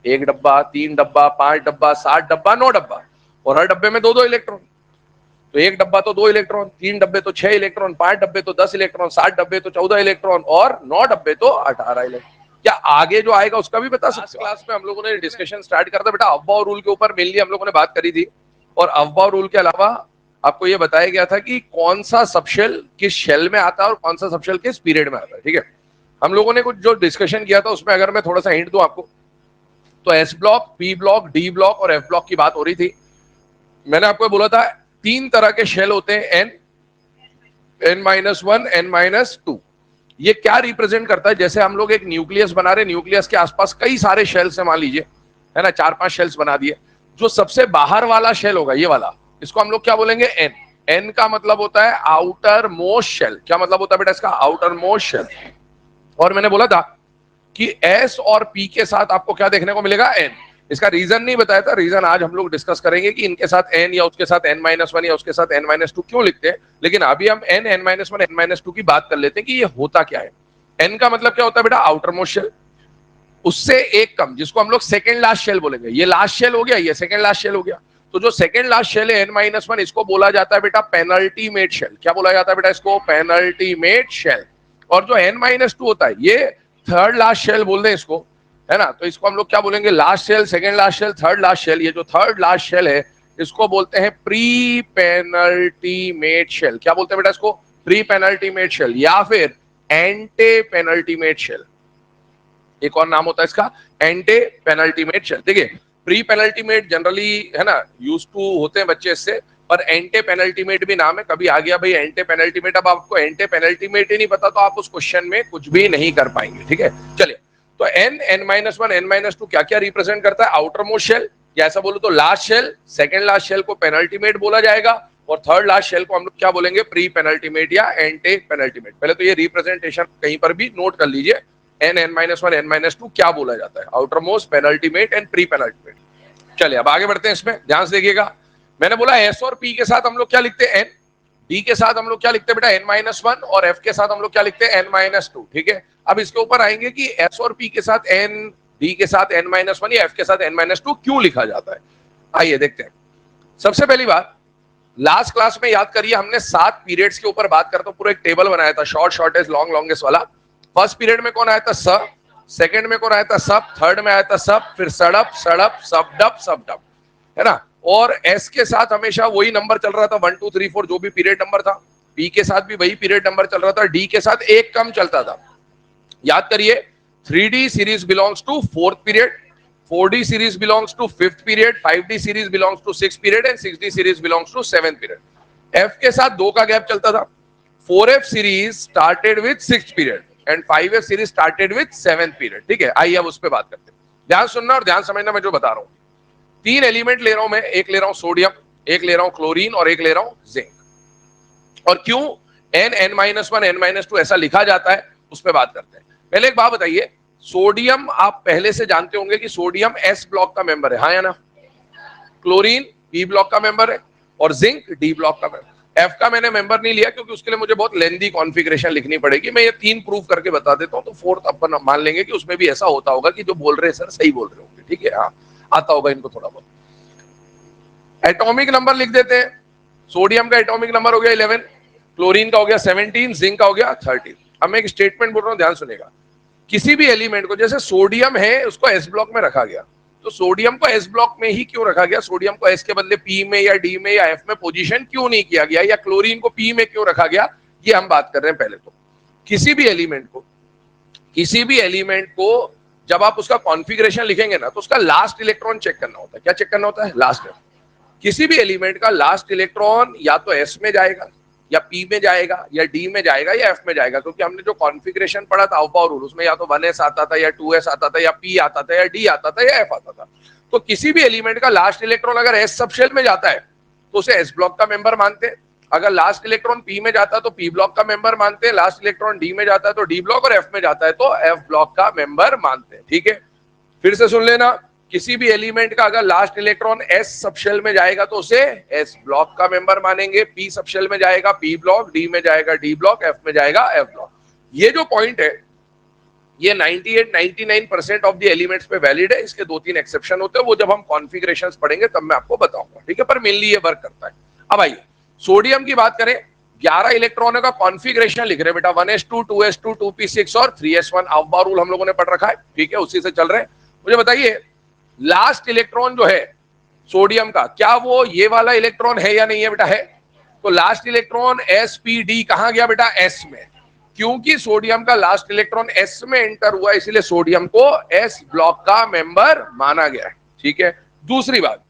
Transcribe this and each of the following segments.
1 डब्बा, 3 डब्बा, 5 डब्बा, 7 डब्बा, 9 डब्बा, और हर डब्बे में 2-2 इलेक्ट्रॉन। तो 1 डब्बा तो 2 इलेक्ट्रॉन, 3 डब्बे तो 6 इलेक्ट्रॉन, 5 डब्बे तो 10 इलेक्ट्रॉन, 7 डब्बे तो 14 इलेक्ट्रॉन, और 9 डब्बे तो 18 इलेक्ट्रॉन। क्या आगे जो आएगा उसका भी बता सकते हो? क्लास में हम लोगों ने डिस्कशन स्टार्ट करा था बेटा, अफबाउ रूल के ऊपर मेनली हम लोगों ने बात करी थी, और अफबाउ रूल के अलावा आपको ये बताया गया था कि कौन सा सबशेल किस शेल में आता है और कौन सा सबशेल किस पीरियड में आता है। ठीक है, हम लोगों ने कुछ जो डिस्कशन किया था उसमें अगर मैं थोड़ा सा हिंट दूं आपको, तो S block, P block, D block और एफ ब्लॉक की बात हो रही थी। मैंने आपको बोला था 3 तरह के शेल होते हैं, n-1, n-2। ये क्या रिप्रेजेंट करता है? जैसे हम लोग एक न्यूक्लियस बना रहे, न्यूक्लियस के आसपास कई सारे शेल्स है, मान लीजिए, है ना, 4-5 शेल्स बना दिए। जो सबसे बाहर वाला शेल होगा, ये वाला, इसको हम लोग क्या बोलेंगे? एन। एन का मतलब होता है आउटर मोस्ट शेल। क्या मतलब होता है बेटा इसका? Outermost shell. और मैंने बोला था कि एस और पी के साथ आपको क्या देखने को मिलेगा? एन। इसका रीजन नहीं बताया था, रीजन आज हम लोग डिस्कस करेंगे कि इनके साथ एन या उसके साथ n-1 या उसके साथ n-2 क्यों लिखते हैं। लेकिन अभी हम n, n-1, n-2 की बात कर लेते हैं कि ये होता क्या है। एन का मतलब क्या होता है बेटा? Outermost shell. उससे एक कम, जिसको हम लोग सेकेंड लास्ट शेल बोलेंगे। ये लास्ट शेल हो गया, ये सेकेंड लास्ट शेल हो गया। तो जो सेकेंड लास्ट शेल है n-1, इसको बोला जाता है बेटा पेनल्टीमेट शेल। क्या बोला जाता है बेटा इसको? Penultimate shell. और जो n-2 होता है, ये थर्ड लास्ट शेल बोल रहे हैं इसको, है ना। तो इसको हम लोग क्या बोलेंगे? Last shell, second last shell, third last shell. ये जो थर्ड लास्ट शेल है, इसको बोलते हैं प्री पेनल्टीमेट शेल। क्या बोलते हैं बेटा इसको? प्री पेनल्टीमेट शेल, या फिर एंटे पेनल्टीमेट शेल। एक और नाम होता है इसका, एंटे पेनल्टीमेट शेल। देखिए, प्री पेनल्टीमेट जनरली, है ना, यूज टू होते हैं बच्चे इससे, पर एंटे पेनल्टीमेट भी नाम है। कभी आ गया भाई एंटे पेनल्टीमेट, अब आपको एंटे पेनल्टीमेट ही नहीं पता तो आप उस क्वेश्चन में कुछ भी नहीं कर पाएंगे। ठीक है, चलिए। तो n, n-1, n-2 क्या क्या रिप्रेजेंट करता है? आउटर मोस्ट शेल, या ऐसा बोलो तो last shell. Second last shell को पेनल्टीमेट बोला जाएगा, और थर्ड लास्ट शेल को हम लोग क्या बोलेंगे? प्री पेनल्टीमेट या एंटे पेनल्टीमेट। पहले तो ये रिप्रेजेंटेशन कहीं पर भी नोट कर लीजिए, n, n-1, n-2 क्या बोला जाता है? Outer most, penultimate and pre penultimate. चलिए अब आगे बढ़ते हैं इसमें, ध्यान से देखिएगा। मैंने बोला एस और पी के साथ हम लोग क्या लिखते हैं? एन। डी के साथ हम लोग क्या लिखते हैं बेटा? n-1, और एफ के साथ हम लोग क्या लिखते हैं? n-2। ठीक है, अब इसके ऊपर आएंगे कि एस और पी के साथ एन, डी के साथ n-1 या एफ के साथ n-2 क्यों लिखा जाता है। आइए देखते हैं। सबसे पहली बात, लास्ट क्लास में याद करिए, हमने 7 पीरियड्स के ऊपर बात करते पूरा एक टेबल बनाया था, शॉर्ट शॉर्टेस्ट, लॉन्ग लॉन्गेस्ट वाला। फर्स्ट पीरियड में कौन आया था? स। सेकंड में कौन आया था? सब। थर्ड में आया था सब, फिर सड़प, सड़प, सबडप, सबडप, है ना। और एस के साथ हमेशा वही नंबर चल रहा था, 1 2 3 4, जो भी पीरियड नंबर था। पी के साथ भी वही पीरियड नंबर चल रहा था। डी के साथ एक कम चलता था। याद करिए, 3D series belongs to 4th period, 4D series belongs to 5th period, 5D series belongs to 6th period and 6D series belongs to 7th period. F के साथ 2 का गैप चलता था। 4F series started with 6th period and 5F series started with 7th period. ठीक है, आइए अब उस पर बात करते हैं। ध्यान सुनना और ध्यान समझना मैं जो बता रहा हूं। 3 एलिमेंट ले रहा हूं मैं, एक ले रहा हूं सोडियम, एक ले रहा हूं क्लोरीन और एक ले रहा हूं जिंक। और क्यों n, n-1, n-2 ऐसा लिखा जाता है, उस पर बात करते हैं। पहले एक बात बताइए, सोडियम आप पहले से जानते होंगे कि सोडियम एस ब्लॉक का मेंबर है, हाँ या ना। क्लोरीन बी ब्लॉक का मेंबर है, और जिंक डी ब्लॉक का मेंबर। एफ का मैंने मेंबर नहीं लिया क्योंकि उसके लिए मुझे बहुत लेंदी कॉन्फ़िगरेशन लिखनी पड़ेगी। मैं ये 3 प्रूव करके बता देता हूं, तो 4th अपन मान लेंगे कि उसमें भी ऐसा होता होगा कि जो बोल रहे हैं सर सही बोल रहे होंगे। ठीक है, हाँ, आता होगा इनको थोड़ा बहुत। एटॉमिक नंबर लिख देते हैं। सोडियम का एटॉमिक नंबर हो गया 11, क्लोरीन का हो गया 17, जिंक का हो गया 13। अब मैं एक स्टेटमेंट बोल रहा हूं, ध्यान सुनेगा। किसी भी एलिमेंट को, जैसे सोडियम है, उसको एस ब्लॉक में रखा गया, तो सोडियम को एस ब्लॉक में ही क्यों रखा गया? सोडियम को एस के बदले पी में या डी में या एफ में पोजीशन क्यों नहीं किया गया, या क्लोरीन को पी में क्यों रखा गया, ये हम बात कर रहे हैं। पहले तो किसी भी एलिमेंट को जब आप उसका कॉन्फ़िगरेशन लिखेंगे ना, तो उसका लास्ट इलेक्ट्रॉन चेक करना होता है। क्या चेक करना होता है? लास्ट। किसी भी एलिमेंट का लास्ट इलेक्ट्रॉन या तो एस में जाएगा, या पी में जाएगा, या डी में जाएगा, या एफ में जाएगा। क्योंकि हमने जो कॉन्फ़िगरेशन पढ़ा था अफबाउ रूल, उसमें या तो 1s आता था, या 2s आता था, या पी आता था, या डी आता था, या एफ आता था। तो किसी भी एलिमेंट का लास्ट इलेक्ट्रॉन अगर एस सबशेल में जाता है तो उसे एस ब्लॉक का मेंबर मानते हैं। अगर लास्ट इलेक्ट्रॉन पी में जाता है तो पी ब्लॉक का मेंबर मानते हैं। लास्ट इलेक्ट्रॉन डी में जाता है तो डी ब्लॉक, और एफ में जाता है तो एफ ब्लॉक का मेंबर मानते हैं। ठीक है, फिर से सुन लेना। किसी भी एलिमेंट का अगर लास्ट इलेक्ट्रॉन एस सबशेल में जाएगा तो उसे एस ब्लॉक का मेंबर मानेंगे। पी सबशेल में जाएगा पी ब्लॉक, डी में जाएगा डी ब्लॉक, एफ में जाएगा एफ ब्लॉक। ये जो पॉइंट है, ये 98-99% ऑफ द एलिमेंट्स पे वैलिड है। इसके 2-3 एक्सेप्शन होते हैं, वो जब हम कॉन्फ़िगरेशंस पढ़ेंगे तब मैं आपको बताऊंगा, ठीक है। पर मेनली ये वर्क करता है। अब आइए सोडियम की बात करें। 11 इलेक्ट्रॉनों का कॉन्फ़िगरेशन लिख रहे हैं बेटा, 1s2 2s2 2p6 और 3s1। अफ्बा रूल हम लोगों ने पढ़ रखा है, ठीक है, उसी से चल रहे हैं। मुझे बताइए लास्ट इलेक्ट्रॉन जो है सोडियम का, क्या वो ये वाला इलेक्ट्रॉन है या नहीं है बेटा? है। तो लास्ट इलेक्ट्रॉन sp_d कहां गया बेटा? s में। क्योंकि सोडियम का लास्ट इलेक्ट्रॉन s में एंटर हुआ, इसलिए सोडियम को s ब्लॉक का मेंबर माना गया है, ठीक है। दूसरी बात,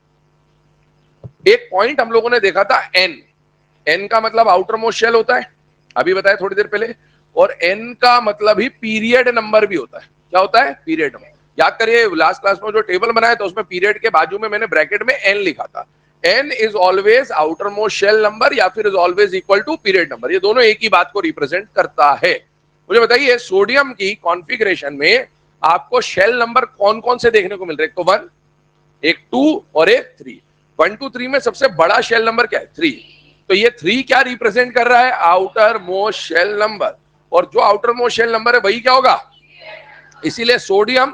एक पॉइंट हम लोगों ने देखा था n का मतलब आउटर मोस्ट शेल होता है, अभी बताया थोड़ी देर पहले, और n का मतलब ही पीरियड नंबर भी होता है। क्या होता है? Period number. याद करिए लास्ट क्लास में जो टेबल बनाया था उसमें पीरियड के बाजू में मैंने ब्रैकेट में n लिखा था। n is always outermost shell number या फिर is always equal to period number, ये दोनों एक ही बात को रिप्रेजेंट करता है। मुझे बताइए सोडियम की कॉन्फ़िगरेशन में आपको शेल नंबर कौन कौन से देखने को मिल रहे हैं? एक तो 1, एक 2 और एक 3। 1 2 3 में सबसे बड़ा शेल नंबर क्या है? 3। तो ये 3 क्या रिप्रेजेंट कर रहा है? Outermost shell number. और जो आउटर मोस्ट शेल नंबर है वही क्या होगा? इसीलिए सोडियम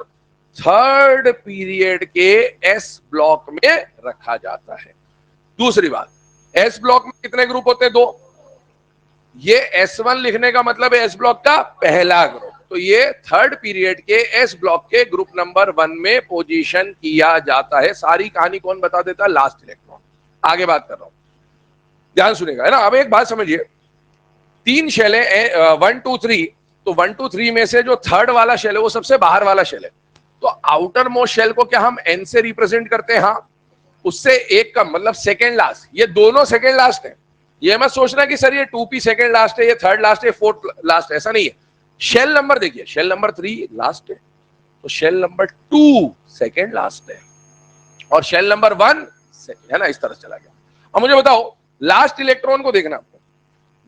थर्ड पीरियड के एस ब्लॉक में रखा जाता है। दूसरी बात, एस ब्लॉक में कितने ग्रुप होते हैं? 2। ये S1 लिखने का मतलब है एस ब्लॉक का पहला ग्रुप, तो ये थर्ड पीरियड के एस ब्लॉक के ग्रुप नंबर 1 में पोजीशन किया जाता है। सारी कहानी कौन बता देता है? Last electron. आगे बात कर रहा हूं, ध्यान सुनेगा, है ना। अब एक बात समझिए, 3 शेल है 1 2 3, तो 1 2 3 में से जो थर्ड वाला शेल है वो सबसे बाहर वाला शेल है। तो आउटर मोस्ट शेल को क्या हम n से रिप्रेजेंट करते हैं? हाँ, उससे एक कम, मतलब सेकेंड लास्ट। ये दोनों सेकेंड लास्ट है। ये मत सोचना कि सर ये 2p सेकेंड लास्ट है, ये थर्ड लास्ट है, फोर्थ लास्ट है, ऐसा नहीं है। शेल नंबर देखिए, शेल नंबर 3 लास्ट है, तो शेल नंबर 2 सेकेंड लास्ट है, और शेल नंबर 1 सेकेंड, है ना। इस तरह चला गया। अब मुझे बताओ लास्ट इलेक्ट्रॉन को देखना आपको,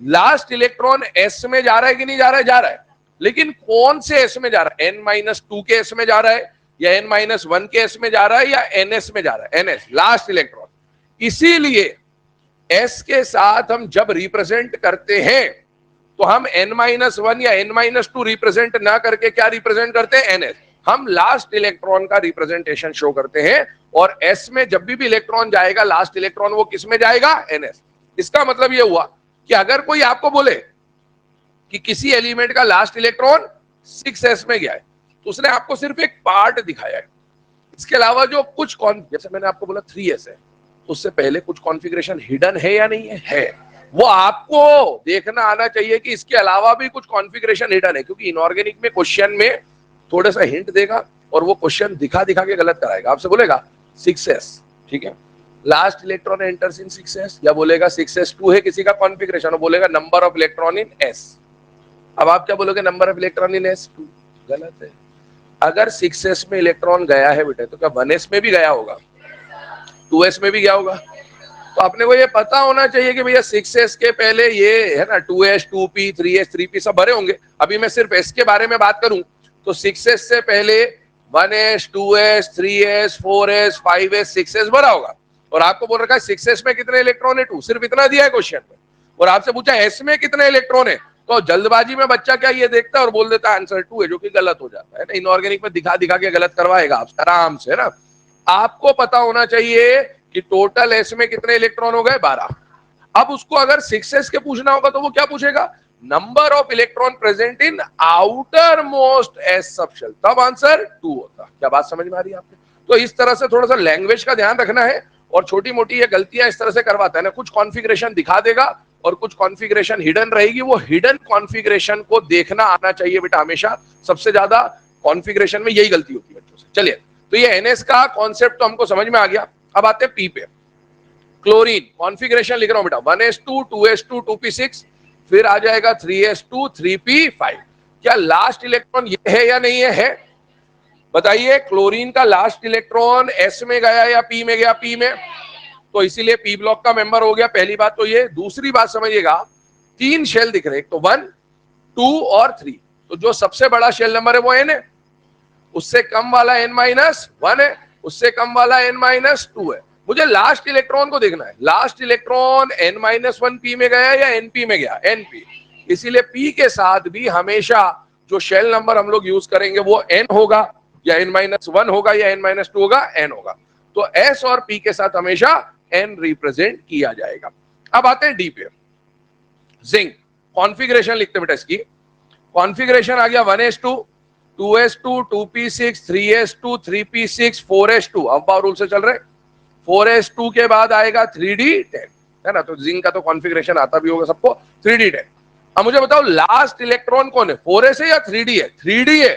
लास्ट इलेक्ट्रॉन s में जा रहा है कि नहीं जा रहा है? जा रहा है, लेकिन कौन से s में जा रहा है? n-2 के s में जा रहा है, या n-1 के s में जा रहा है, या ns में जा रहा है? ns, last electron. इसीलिए s के साथ हम जब रिप्रेजेंट करते हैं तो हम n-1 या n-2 रिप्रेजेंट ना करके क्या रिप्रेजेंट करते हैं? ns। हम लास्ट इलेक्ट्रॉन का रिप्रेजेंटेशन शो करते हैं, और s में जब भी इलेक्ट्रॉन जाएगा, लास्ट इलेक्ट्रॉन वो किस में जाएगा? ns। इसका मतलब ये हुआ कि अगर कोई आपको बोले कि किसी एलिमेंट का लास्ट इलेक्ट्रॉन 6s में गया है, तो उसने आपको सिर्फ एक पार्ट दिखाया है। इसके अलावा जो कुछ जैसे मैंने आपको बोला 3s है, उससे पहले कुछ कॉन्फ़िगरेशन हिडन है या नहीं है? वो आपको देखना आना चाहिए कि इसके अलावा भी कुछ कॉन्फ़िगरेशन हिडन है, क्योंकि इनऑर्गेनिक में क्वेश्चन में थोड़ा सा हिंट देगा और वो क्वेश्चन दिखा दिखा के गलत कराएगा। आपसे बोलेगा 6s, ठीक है, last electron enters in 6s, या बोलेगा 6s2 है किसी का कॉन्फ़िगरेशन, और बोलेगा number of electron in s। अब आप क्या बोलोगे? Number of electron in s2। गलत है। अगर 6s में इलेक्ट्रॉन गया है बेटे, तो क्या 1s में भी गया होगा? 2s में भी गया होगा? तो अपने को ये पता होना चाहिए कि भैया 6s के पहले ये है ना 2s 2p 3s 3p सब भरे होंगे। अभी मैं सिर्फ s के बारे में बात करूं तो 6s से पहले 1s 2s 3s 4s 5s 6s भरा होगा, और आपको बोल रखा है 6s में कितने इलेक्ट्रॉन है? 2। सिर्फ इतना दिया है क्वेश्चन में, और आपसे पूछा s में कितने इलेक्ट्रॉन है, तो जल्दबाजी में बच्चा क्या ये देखता है और बोल देता है आंसर 2 है, जो कि गलत हो जाता है ना। इनऑर्गेनिक में दिखा दिखा के गलत करवाएगा आपसे आराम से, है ना। आपको पता होना चाहिए कि टोटल s में कितने इलेक्ट्रॉन हो गए? 12। अब उसको अगर 6s के पूछना होगा तो वो क्या पूछेगा? Number of electron present in outer most s subshell, तब आंसर 2 होता। क्या बात समझ में आ रही है आपको? तो इस तरह से थोड़ा सा लैंग्वेज का ध्यान रखना है, और छोटी मोटी ये गलतियां इस तरह से करवाता है ना, कुछ कॉन्फ़िगरेशन दिखा देगा और कुछ कॉन्फ़िगरेशन हिडन रहेगी। वो हिडन कॉन्फ़िगरेशन को देखना आना चाहिए बेटा हमेशा। सबसे ज्यादा कॉन्फ़िगरेशन में यही गलती होती है बच्चों से। चलिए, तो ये ns का कॉन्सेप्ट तो हमको समझ में आ गया। अब आते हैं p पे। क्लोरीन कॉन्फ़िगरेशन लिख रहा हूं बेटा, 1s2 2s2 2p6, फिर आ जाएगा 3s2 3p5। क्या लास्ट इलेक्ट्रॉन ये है या नहीं है? है। बताइए क्लोरीन का लास्ट इलेक्ट्रॉन s में गया या p में गया? p में, तो इसीलिए p ब्लॉक का मेंबर हो गया। पहली बात तो ये। दूसरी बात समझिएगा, 3 शेल दिख रहे हैं, तो 1 2 और 3, तो जो सबसे बड़ा शेल नंबर है वो n है, उससे कम वाला n-1 है, उससे कम वाला n-2 है। मुझे लास्ट इलेक्ट्रॉन को देखना है। लास्ट इलेक्ट्रॉन n-1 p में गया या np में गया? np। इसीलिए p के साथ भी हमेशा जो शेल नंबर हम लोग यूज करेंगे वो n होगा या n-1 होगा या n-2 होगा, n होगा। तो s और p के साथ हमेशा n रिप्रेजेंट किया जाएगा। अब आते हैं डी पे, जिंक कॉन्फ़िगरेशन लिखते बेटा। इसकी कॉन्फ़िगरेशन आ गया 1s2 2s2 2p6 3s2 3p6 4s2। अब्बा रूल से चल रहे। 4s2 के बाद आएगा 3d10, है ना। तो जिंक का तो कॉन्फ़िगरेशन आता भी होगा सबको, 3d10। अब मुझे बताओ लास्ट इलेक्ट्रॉन कौन है, 4s है या 3d है? 3d है।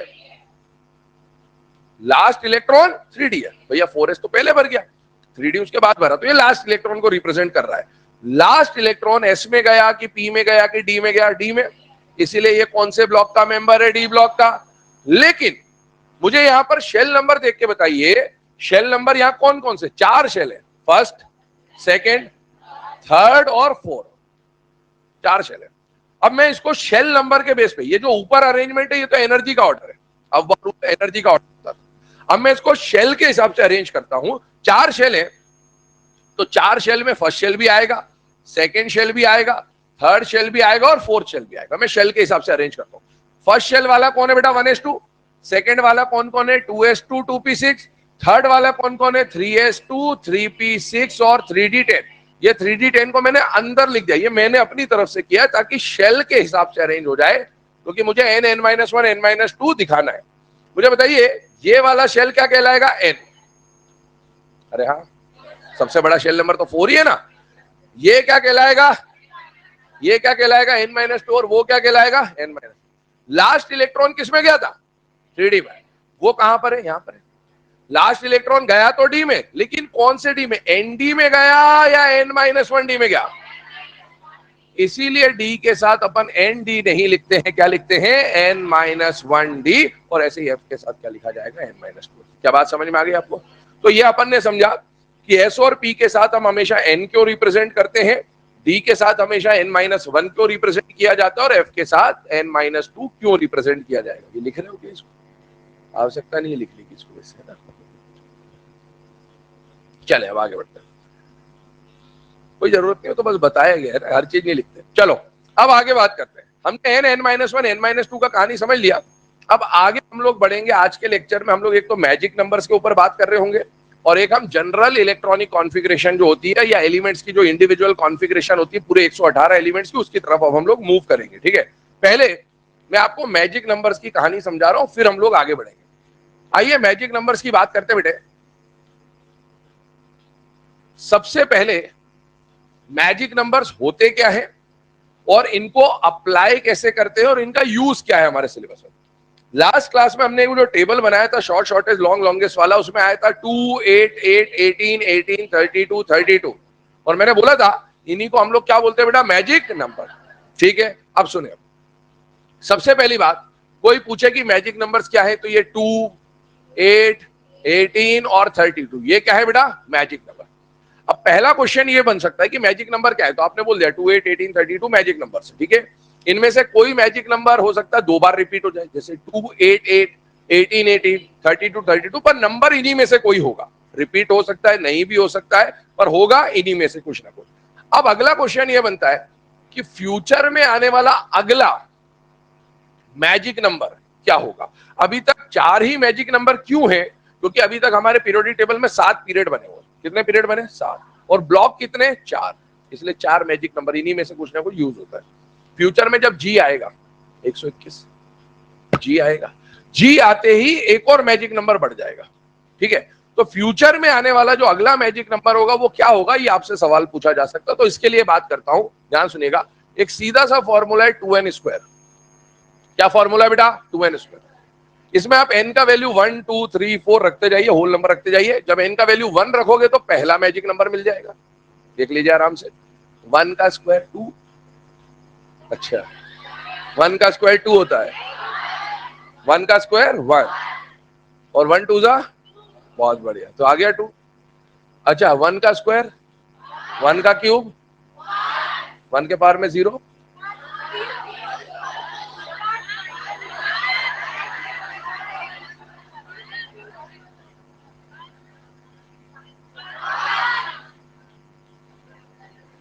लास्ट इलेक्ट्रॉन 3d है भैया, 4s तो पहले भर गया, 3d उसके बाद भरा, तो ये लास्ट इलेक्ट्रॉन को रिप्रेजेंट कर रहा है। लास्ट इलेक्ट्रॉन s में गया कि p में गया कि d में गया? d में। इसीलिए ये कौन से ब्लॉक का मेंबर है? d ब्लॉक का। लेकिन मुझे यहां पर शेल नंबर देख के बताइए, शेल नंबर यहां कौन कौन से? 4 शेल है, फर्स्ट, सेकेंड, थर्ड और फोर्थ, 4 शेल है। अब मैं इसको शेल नंबर के बेस पे, ये जो ऊपर अरेंजमेंट है ये तो एनर्जी का ऑर्डर है, अब एनर्जी का ऑर्डर। अब मैं इसको शेल के हिसाब से अरेंज करता हूं। 4 शेल है तो 4 शेल में फर्स्ट शेल भी आएगा, सेकेंड शेल भी आएगा, थर्ड शेल भी आएगा और फोर्थ शेल भी आएगा। मैं शेल के हिसाब से अरेंज करता हूं। फर्स्ट शेल वाला कौन है बेटा? 1s2। सेकेंड वाला कौन कौन है? 2s2 2p6। थर्ड वाला कौन कौन है? 3s2 3p6 और 3d10। ये 3d10 को मैंने अंदर लिख दिया, ये मैंने अपनी तरफ से किया ताकि शेल के हिसाब से अरेंज हो जाए, क्योंकि मुझे n n-1 n-2 दिखाना है। मुझे बताइए ये वाला शेल क्या कहलाएगा? n। अरे हाँ, सबसे बड़ा शेल नंबर तो 4 ही है ना। ये क्या कहलाएगा? ये क्या कहलाएगा? n-2। और वो क्या कहलाएगा? n-। लास्ट इलेक्ट्रॉन किस में गया था? 3d में। वो कहां पर है? यहां पर है। लास्ट इलेक्ट्रॉन गया तो डी में, लेकिन कौन से डी में? nd में गया या n-1 डी में गया? इसीलिए डी के साथ अपन nd नहीं लिखते हैं, क्या लिखते हैं? n-1 D. और ऐसे ही f के साथ क्या लिखा जाएगा? n-2। क्या बात समझ में आ गई आपको? तो ये अपन ने समझा कि s और p के साथ हम हमेशा n क्यों रिप्रेजेंट करते हैं, d के साथ हमेशा n-1 क्यों रिप्रेजेंट किया जाता है, और f के साथ n-2 क्यों रिप्रेजेंट किया जाएगा। ये लिख रहे हो क्या? इसको आवश्यकता नहीं है लिखने की इसको, इससे ना। चले अब आगे बढ़ते हैं, कोई जरूरत नहीं हो तो बस बताया गया है, हर चीज नहीं लिखते। चलो अब आगे बात करते हैं। हमने n-1 n-2 का कहानी समझ लिया। अब आगे हम लोग बढ़ेंगे। आज के लेक्चर में हम लोग एक तो मैजिक नंबर्स के ऊपर बात कर रहे होंगे, और एक हम जनरल इलेक्ट्रॉनिक कॉन्फ़िगरेशन जो होती है, या एलिमेंट्स की जो इंडिविजुअल कॉन्फ़िगरेशन होती है पूरे 118 एलिमेंट्स की, उसकी तरफ अब हम लोग मूव करेंगे। ठीक है, पहले मैं आपको मैजिक नंबर्स की कहानी समझा रहा हूं, फिर हम लोग आगे बढ़ेंगे। आइए मैजिक नंबर्स की बात करते बेटे। सबसे पहले मैजिक नंबर्स होते क्या है और इनको अप्लाई कैसे करते हैं और इनका यूज क्या है हमारे सिलेबस में। लास्ट क्लास में हमने जो टेबल बनाया था शॉर्ट शॉर्टेज लॉन्ग लॉन्गेस्ट वाला, उसमें आया था 2 8 8 18 18 32 32, और मैंने बोला था इन्हीं को हम लोग क्या बोलते हैं बेटा? Magic number. ठीक है, अब सुनिए। सबसे पहली बात, कोई पूछे कि मैजिक नंबर्स क्या है, तो ये 2 8 18 और 32, ये क्या है बेटा? Magic number. अब पहला क्वेश्चन ये बन सकता है कि मैजिक नंबर क्या है, तो आपने बोल दिया 2 8 18 32 मैजिक नंबर है। ठीक है, इनमें से कोई मैजिक नंबर हो सकता है 2 बार रिपीट हो जाए, जैसे 2 8 8 18 18 32 32, पर नंबर इन्हीं में से कोई होगा। रिपीट हो सकता है, नहीं भी हो सकता है, पर होगा इन्हीं में से कुछ ना कुछ। अब अगला क्वेश्चन ये बनता है कि फ्यूचर में आने वाला अगला मैजिक नंबर क्या होगा। अभी तक 4 ही मैजिक नंबर क्यों है? क्योंकि अभी तक हमारे पीरियोडिक टेबल में 7 पीरियड बने हुए। कितने पीरियड बने? 7। और ब्लॉक कितने? 4। इसलिए 4 मैजिक नंबर इन्हीं में से कुछ ना कुछ यूज होता है। फ्यूचर में जब जी आएगा 121 जी आएगा, जी आते ही एक और मैजिक नंबर बढ़ जाएगा। ठीक है, तो फ्यूचर में आने वाला जो अगला मैजिक नंबर होगा वो क्या होगा, ये आपसे सवाल पूछा जा सकता है। तो इसके लिए बात करता हूं, ध्यान सुनिएगा। एक सीधा सा फॉर्मूला है 2n²। क्या फॉर्मूला है बेटा? 2n²। इसमें आप n का वैल्यू 1 2 3 4 रखते जाइए, होल नंबर रखते जाइए। जब n का वैल्यू 1 रखोगे तो पहला मैजिक नंबर मिल जाएगा, देख लीजिए आराम से। 1 का स्क्वायर 2, अच्छा 1 का स्क्वायर 2 होता है, 1 का स्क्वायर 1 और 1 2 जा, बहुत बढ़िया, तो आ गया 2। अच्छा 1 का स्क्वायर, 1 का क्यूब, 1 के पावर में 0,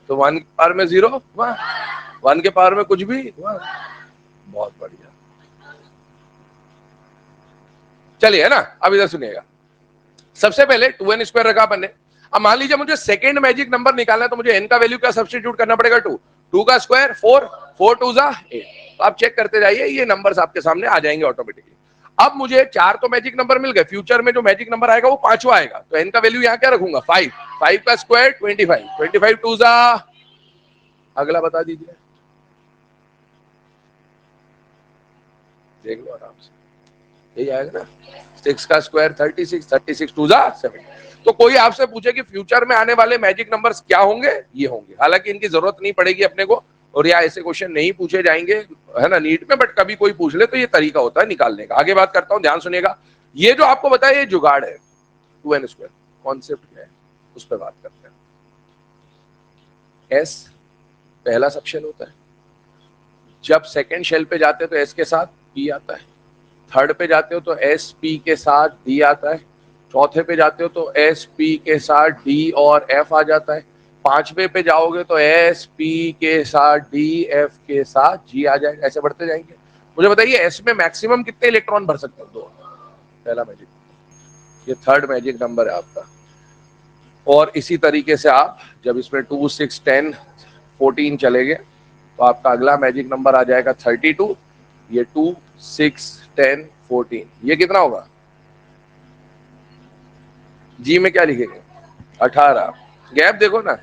तो 1 के पावर में 0 1 के पावर में कुछ भी 1। बहुत बढ़िया, चलिए, है ना। अब इधर सुनिएगा, सबसे पहले 2n स्क्वायर रखा अपन ने। अब मान लीजिए मुझे सेकंड मैजिक नंबर निकालना है, तो मुझे n का वैल्यू क्या सब्स्टिट्यूट करना पड़ेगा? 2 का स्क्वायर 4, 4 2 8। तो आप चेक करते जाइए, ये नंबर्स आपके सामने आ जाएंगे ऑटोमेटिकली। अब मुझे 4 तो मैजिक नंबर मिल गए, फ्यूचर में जो मैजिक नंबर आएगा वो पांचवा आएगा, तो n का वैल्यू यहाँ क्या रखूंगा? 5, 5 का स्क्वायर 25, 25 2 अगला बता दीजिए, देख लो आराम से, यही आएगा ना। 6 का स्क्वायर 36, 36 2 7। तो कोई आपसे पूछे कि फ्यूचर में आने वाले मैजिक नंबर्स क्या होंगे, ये होंगे। हालांकि इनकी जरूरत नहीं पड़ेगी अपने को, और या ऐसे क्वेश्चन नहीं पूछे जाएंगे, है ना, नीट में, बट कभी कोई पूछ ले तो ये तरीका होता है निकालने का। आगे बात करता हूं, ध्यान सुनिएगा। ये जो आपको बताया ये जुगाड़ है, 2n स्क्वायर कॉन्सेप्ट क्या है उस पर बात करते हैं। एस पहला सब शेल होता है, जब सेकेंड शेल पे जाते हैं तो एस के साथ पी आता है, थर्ड पे जाते हो तो एस पी के साथ डी आता है, चौथे पे जाते हो तो एस पी के साथ डी और एफ आ जाता है, पांचवे पे जाओगे तो एस पी के साथ डी एफ के साथ जी आ जाएगा। ऐसे बढ़ते जाएंगे। मुझे बताइए एस में मैक्सिमम कितने इलेक्ट्रॉन भर सकते हो? 2, पहला मैजिक, ये थर्ड मैजिक नंबर है आपका। और इसी तरीके से आप जब इसमें 2 6 10 14 चलेंगे तो आपका अगला मैजिक नंबर आ जाएगा 32। ये 2 6 10 14, ये कितना होगा? जी में क्या लिखेंगे? 18। गैप देखो ना,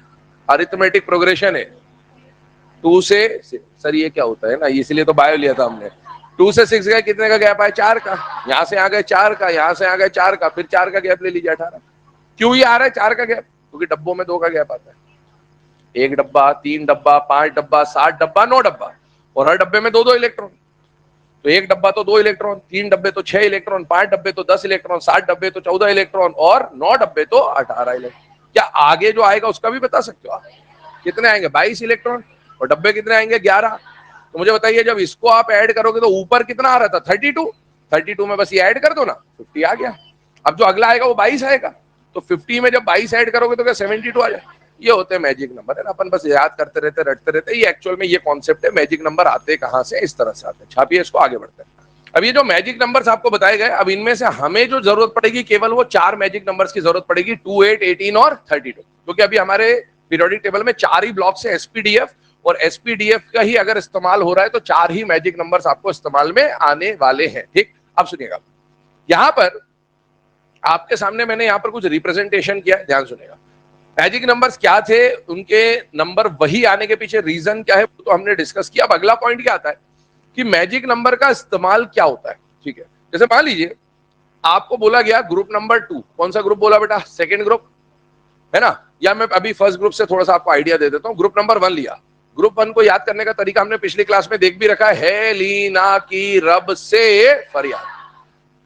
अरिथमेटिक प्रोग्रेशन है। 2 से सर ये क्या होता है ना, इसलिए तो बायो लिया था हमने। 2 से 6 का कितने का गैप आया? 4 का। यहां से आ गए 4 का, यहां से आ गए 4 का, फिर 4 का गैप ले लीजिए 18। क्यों ये आ रहा है 4 का गैप? क्योंकि डब्बों में 2 का गैप आता है। 1 डब्बा, 3 डब्बा, 5 डब्बा, 7 डब्बा, 9 डब्बा, और हर डब्बे में 2 2 इलेक्ट्रॉन। तो 1 डब्बा तो 2 इलेक्ट्रॉन, 3 डब्बे तो 6 इलेक्ट्रॉन, 5 डब्बे तो 10 इलेक्ट्रॉन, 7 डब्बे तो 14 इलेक्ट्रॉन, और 9 डब्बे तो 18 इलेक्ट्रॉन। क्या आगे जो आएगा उसका भी बता सकते हो आप? कितने आएंगे? 22 इलेक्ट्रॉन, और डब्बे कितने आएंगे? 11। तो मुझे बताइए जब इसको आप ऐड करोगे तो ऊपर कितना आ रहा था? 32। 32 में बस ये ऐड कर दो ना, 50 आ गया। अब जो अगला आएगा वो 22 आएगा, तो 50 में जब 22 ऐड करोगे तो क्या 72 आ जाए? ये होते हैं मैजिक नंबर, है ना। अपन बस याद करते रहते, रटते रहते। ये एक्चुअल में ये कॉन्सेप्ट है, मैजिक नंबर आते कहां से? इस तरह से आते हैं। छापिए इसको, आगे बढ़ते हैं। अब ये जो मैजिक नंबर्स आपको बताए गए, अब इनमें से हमें जो जरूरत पड़ेगी केवल वो 4 मैजिक नंबर्स की जरूरत पड़ेगी, 2 8 18 और 32, क्योंकि अभी हमारे पीरियोडिक टेबल में 4 ही ब्लॉक है, एसपीडीएफ, और एसपीडीएफ का ही अगर इस्तेमाल हो रहा है तो 4 ही मैजिक नंबर्स आपको इस्तेमाल में आने वाले हैं। ठीक, अब सुनिएगा, यहां पर आपके सामने मैंने यहां पर कुछ रिप्रेजेंटेशन किया है, ध्यान सुनिएगा। मैजिक नंबर्स क्या थे, उनके नंबर वही आने के पीछे रीजन क्या है तो हमने डिस्कस किया। अब अगला पॉइंट क्या आता है कि मैजिक नंबर का इस्तेमाल क्या होता है। ठीक है, जैसे मान लीजिए आपको बोला गया ग्रुप नंबर 2, कौन सा ग्रुप बोला बेटा? सेकंड ग्रुप, है ना। या मैं अभी फर्स्ट ग्रुप से थोड़ा सा आपको आइडिया दे देता हूं। ग्रुप नंबर 1 लिया। ग्रुप 1 को याद करने का तरीका हमने पिछली क्लास में देख भी रखा है, लीना की रब से फरियाद।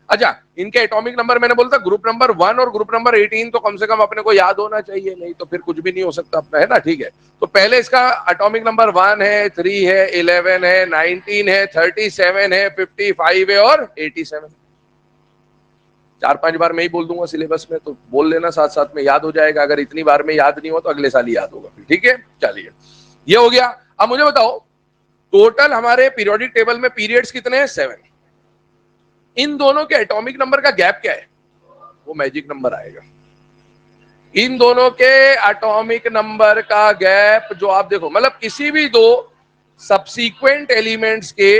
अच्छा, इनके एटॉमिक नंबर मैंने बोलता ग्रुप नंबर 1 और ग्रुप नंबर 18 तो कम से कम अपने को याद होना चाहिए, नहीं तो फिर कुछ भी नहीं हो सकता अपना, है ना। ठीक है, तो पहले इसका एटॉमिक नंबर 1 है, 3 है, 11 है, 19 है, 37 है, 55 है और 87। 4-5 बार मैं ही बोल दूंगा सिलेबस में, तो बोल लेना, साथ साथ में याद हो जाएगा। अगर इतनी बार में याद नहीं हो तो अगले साल ही याद होगा। ठीक है, चलिए, ये हो गया। अब मुझे बताओ टोटल हमारे पीरियोडिक टेबल में पीरियड्स कितने हैं? 7। इन दोनों के एटॉमिक नंबर का गैप क्या है? वो मैजिक नंबर आएगा। इन दोनों के एटॉमिक नंबर का गैप जो आप देखो, मतलब किसी भी दो सबसीक्वेंट एलिमेंट्स के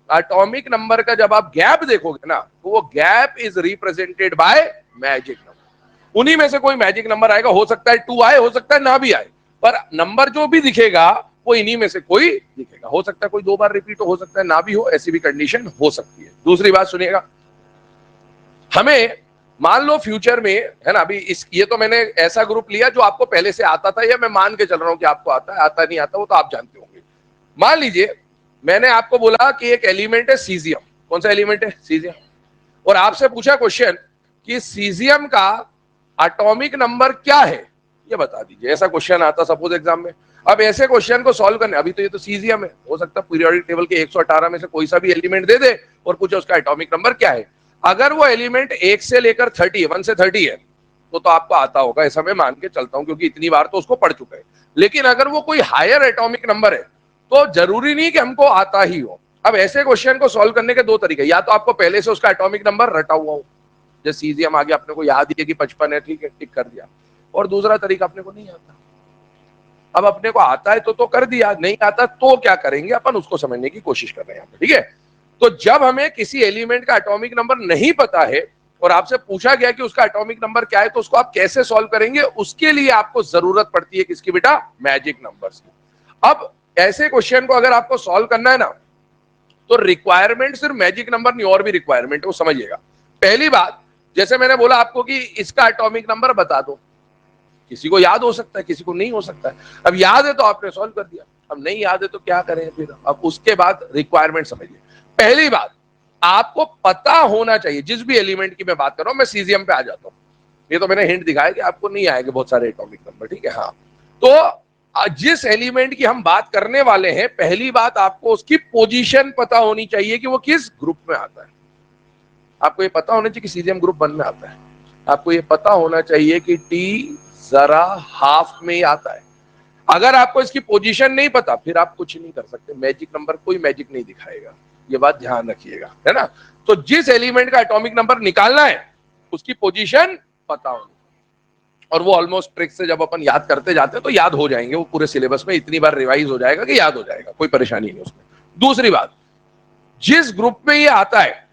एटॉमिक नंबर का जब आप गैप देखोगे ना, तो वो gap is represented by magic number. उन्हीं में से कोई मैजिक नंबर आएगा, हो सकता है 2 आए, हो सकता है ना भी आए, पर नंबर जो भी दिखेगा वो इन्हीं में से कोई दिखेगा। हो सकता है कोई 2 बार रिपीट हो सकता है ना भी हो, ऐसी भी कंडीशन हो सकती है। दूसरी बात सुनिएगा, हमें मान लो फ्यूचर में, है ना, अभी ये तो मैंने ऐसा ग्रुप लिया जो आपको पहले से आता था, या मैं मान के चल रहा हूं कि आपको आता है, आता नहीं आता वो तो आप जानते होंगे। मान लीजिए मैंने आपको बोला कि एक एलिमेंट है सीजियम। कौन सा एलिमेंट है? सीजियम। और आपसे पूछा क्वेश्चन कि सीजियम का एटॉमिक नंबर क्या है, ये बता दीजिए। ऐसा क्वेश्चन आता सपोज एग्जाम में। अब ऐसे क्वेश्चन को सॉल्व करने, अभी तो ये तो सीजियम है, हो सकता है पीरियोडिक टेबल के 118 में से कोई सा भी एलिमेंट दे दे और पूछे उसका एटॉमिक नंबर क्या है। अगर वो एलिमेंट 1 से लेकर 30 है, 1 से 30 है, तो आपको आता होगा, ऐसा मैं मान के चलता हूं, क्योंकि इतनी बार तो उसको पढ़ चुका है। लेकिन अगर वो कोई हायर एटॉमिक नंबर है तो जरूरी नहीं कि हमको आता ही हो। अब ऐसे क्वेश्चन को सॉल्व करने के 2 तरीके, या तो आपको पहले से उसका एटॉमिक नंबर रटा हुआ हो, जैसे सीजीएम आ गया, अपने को याद ही है कि 55 है, ठीक है, टिक कर दिया। और दूसरा तरीका अपने को नहीं आता। अब अपने को आता है तो कर दिया, नहीं आता तो क्या करेंगे अपन, उसको समझने की कोशिश कर रहे हैं यहाँ पे, ठीक है। तो जब हमें किसी एलिमेंट का एटॉमिक नंबर नहीं पता है और आपसे पूछा गया कि उसका एटॉमिक नंबर क्या है, तो उसको आप कैसे सॉल्व करेंगे, उसके लिए आपको जरूरत पड़ती है किसकी बेटा, मैजिक नंबर्स की। अब ऐसे क्वेश्चन को अगर आपको सॉल्व करना है ना, तो रिक्वायरमेंट सिर्फ मैजिक नंबर नहीं, और भी रिक्वायरमेंट है, वो समझिएगा। पहली बात, जैसे मैंने बोला आपको कि इसका एटॉमिक नंबर बता दो, किसी को याद हो सकता है, किसी को नहीं हो सकता है। अब याद है तो आपने सॉल्व कर दिया, अब नहीं याद है तो क्या करें फिर। अब उसके बाद रिक्वायरमेंट समझिए। पहली बात, आपको पता होना चाहिए, जिस भी एलिमेंट की मैं बात कर रहा हूं, मैं सीजियम पे आ जाता हूं, ये तो मैंने हिंट दिखाया कि आपको नहीं आएंगे बहुत सारे एटॉमिक नंबर, ठीक है। हाँ, तो जिस एलिमेंट की हम बात करने वाले हैं, पहली बात आपको उसकी पोजीशन पता होनी चाहिए कि वो किस ग्रुप में आता है। आपको ये पता होना चाहिए कि सीजियम ग्रुप 1 में आता है। आपको ये पता होना चाहिए कि टी जरा हाफ में ही आता है। अगर आपको इसकी पोजीशन नहीं पता, फिर आप कुछ नहीं कर सकते, मैजिक नंबर कोई मैजिक नहीं दिखाएगा, ये बात ध्यान रखिएगा, है ना। तो जिस एलिमेंट का एटॉमिक नंबर निकालना है, उसकी पोजीशन पता होनी, और वो ऑलमोस्ट ट्रिक से जब अपन याद करते जाते हैं तो याद हो जाएंगे, वो पूरे सिलेबस में इतनी बार रिवाइज हो जाएगा कि याद हो जाएगा, कोई परेशानी नहीं उसमें। दूसरी बात, जिस ग्रुप में ये आता है,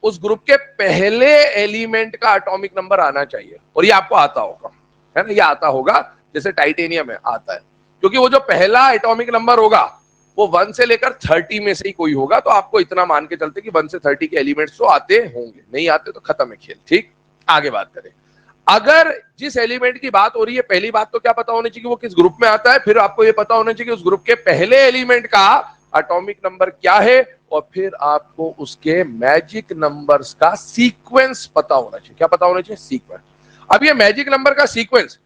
उस ग्रुप के पहले एलिमेंट का एटॉमिक नंबर आना चाहिए, और ये आपको आता होगा, है ना, ये आता होगा। जैसे टाइटेनियम है, आता है, क्योंकि वो जो पहला एटॉमिक नंबर होगा वो 1 से लेकर 30 में से ही कोई होगा। तो आपको इतना मान के चलते कि 1 से 30 के एलिमेंट्स तो आते होंगे, नहीं आते तो खत्म है खेल, ठीक। आगे बात करें, अगर जिस एलिमेंट की बात हो रही है, पहली बात तो क्या पता होनी चाहिए कि वो किस ग्रुप में आता है, फिर आपको ये पता होना चाहिए कि उस ग्रुप के पहले एलिमेंट का एटॉमिक नंबर क्या है, और फिर आपको उसके मैजिक नंबर्स का सीक्वेंस पता होना चाहिए। क्या पता होना चाहिए, सीक्वेंस। अब ये मैजिक नंबर का सीक्वेंस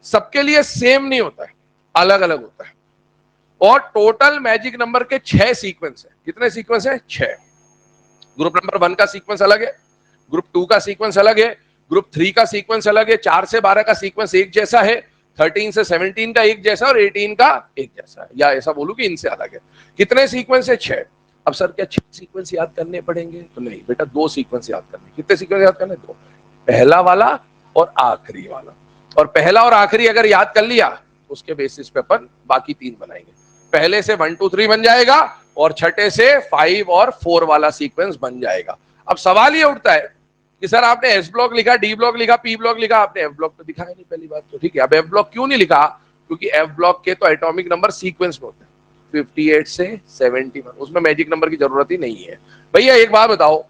सबके लिए सेम नहीं होता है, अलग अलग होता है। और टोटल मैजिक नंबर के 6 सीक्वेंस है। कितने सीक्वेंस है, 6। ग्रुप नंबर 1 का सीक्वेंस अलग है, ग्रुप 2 का सीक्वेंस अलग है, ग्रुप 3 का सीक्वेंस अलग है, 4 से 12 का सीक्वेंस एक जैसा है, 13 से 17 का एक जैसा, और 18 का एक जैसा है, या ऐसा बोलूं कि इनसे अलग है। कितने सीक्वेंस है, 6। अब सर क्या 6 सीक्वेंस याद करने पड़ेंगे, तो नहीं बेटा, 2 सीक्वेंस याद करने। कितने सीक्वेंस याद करने, 2, पहला वाला और आखिरी वाला। और पहला और आखिरी अगर याद कर लिया, उसके बेसिस पे अपन बाकी 3 बनाएंगे। पहले से 1 2 3 बन जाएगा, और छठे से 5 और 4 वाला सीक्वेंस बन जाएगा। अब सवाल ये उठता है कि सर आपने एस ब्लॉक लिखा, डी ब्लॉक लिखा, पी ब्लॉक लिखा, आपने एफ ब्लॉक तो दिखाया नहीं, पहली बात तो, ठीक है। अब एफ ब्लॉक क्यों नहीं लिखा, क्योंकि एफ ब्लॉक के तो एटॉमिक नंबर सीक्वेंस में होते हैं 58 से 71, उसमें मैजिक नंबर की जरूरत ही नहीं है। भैया एक बात बताओ,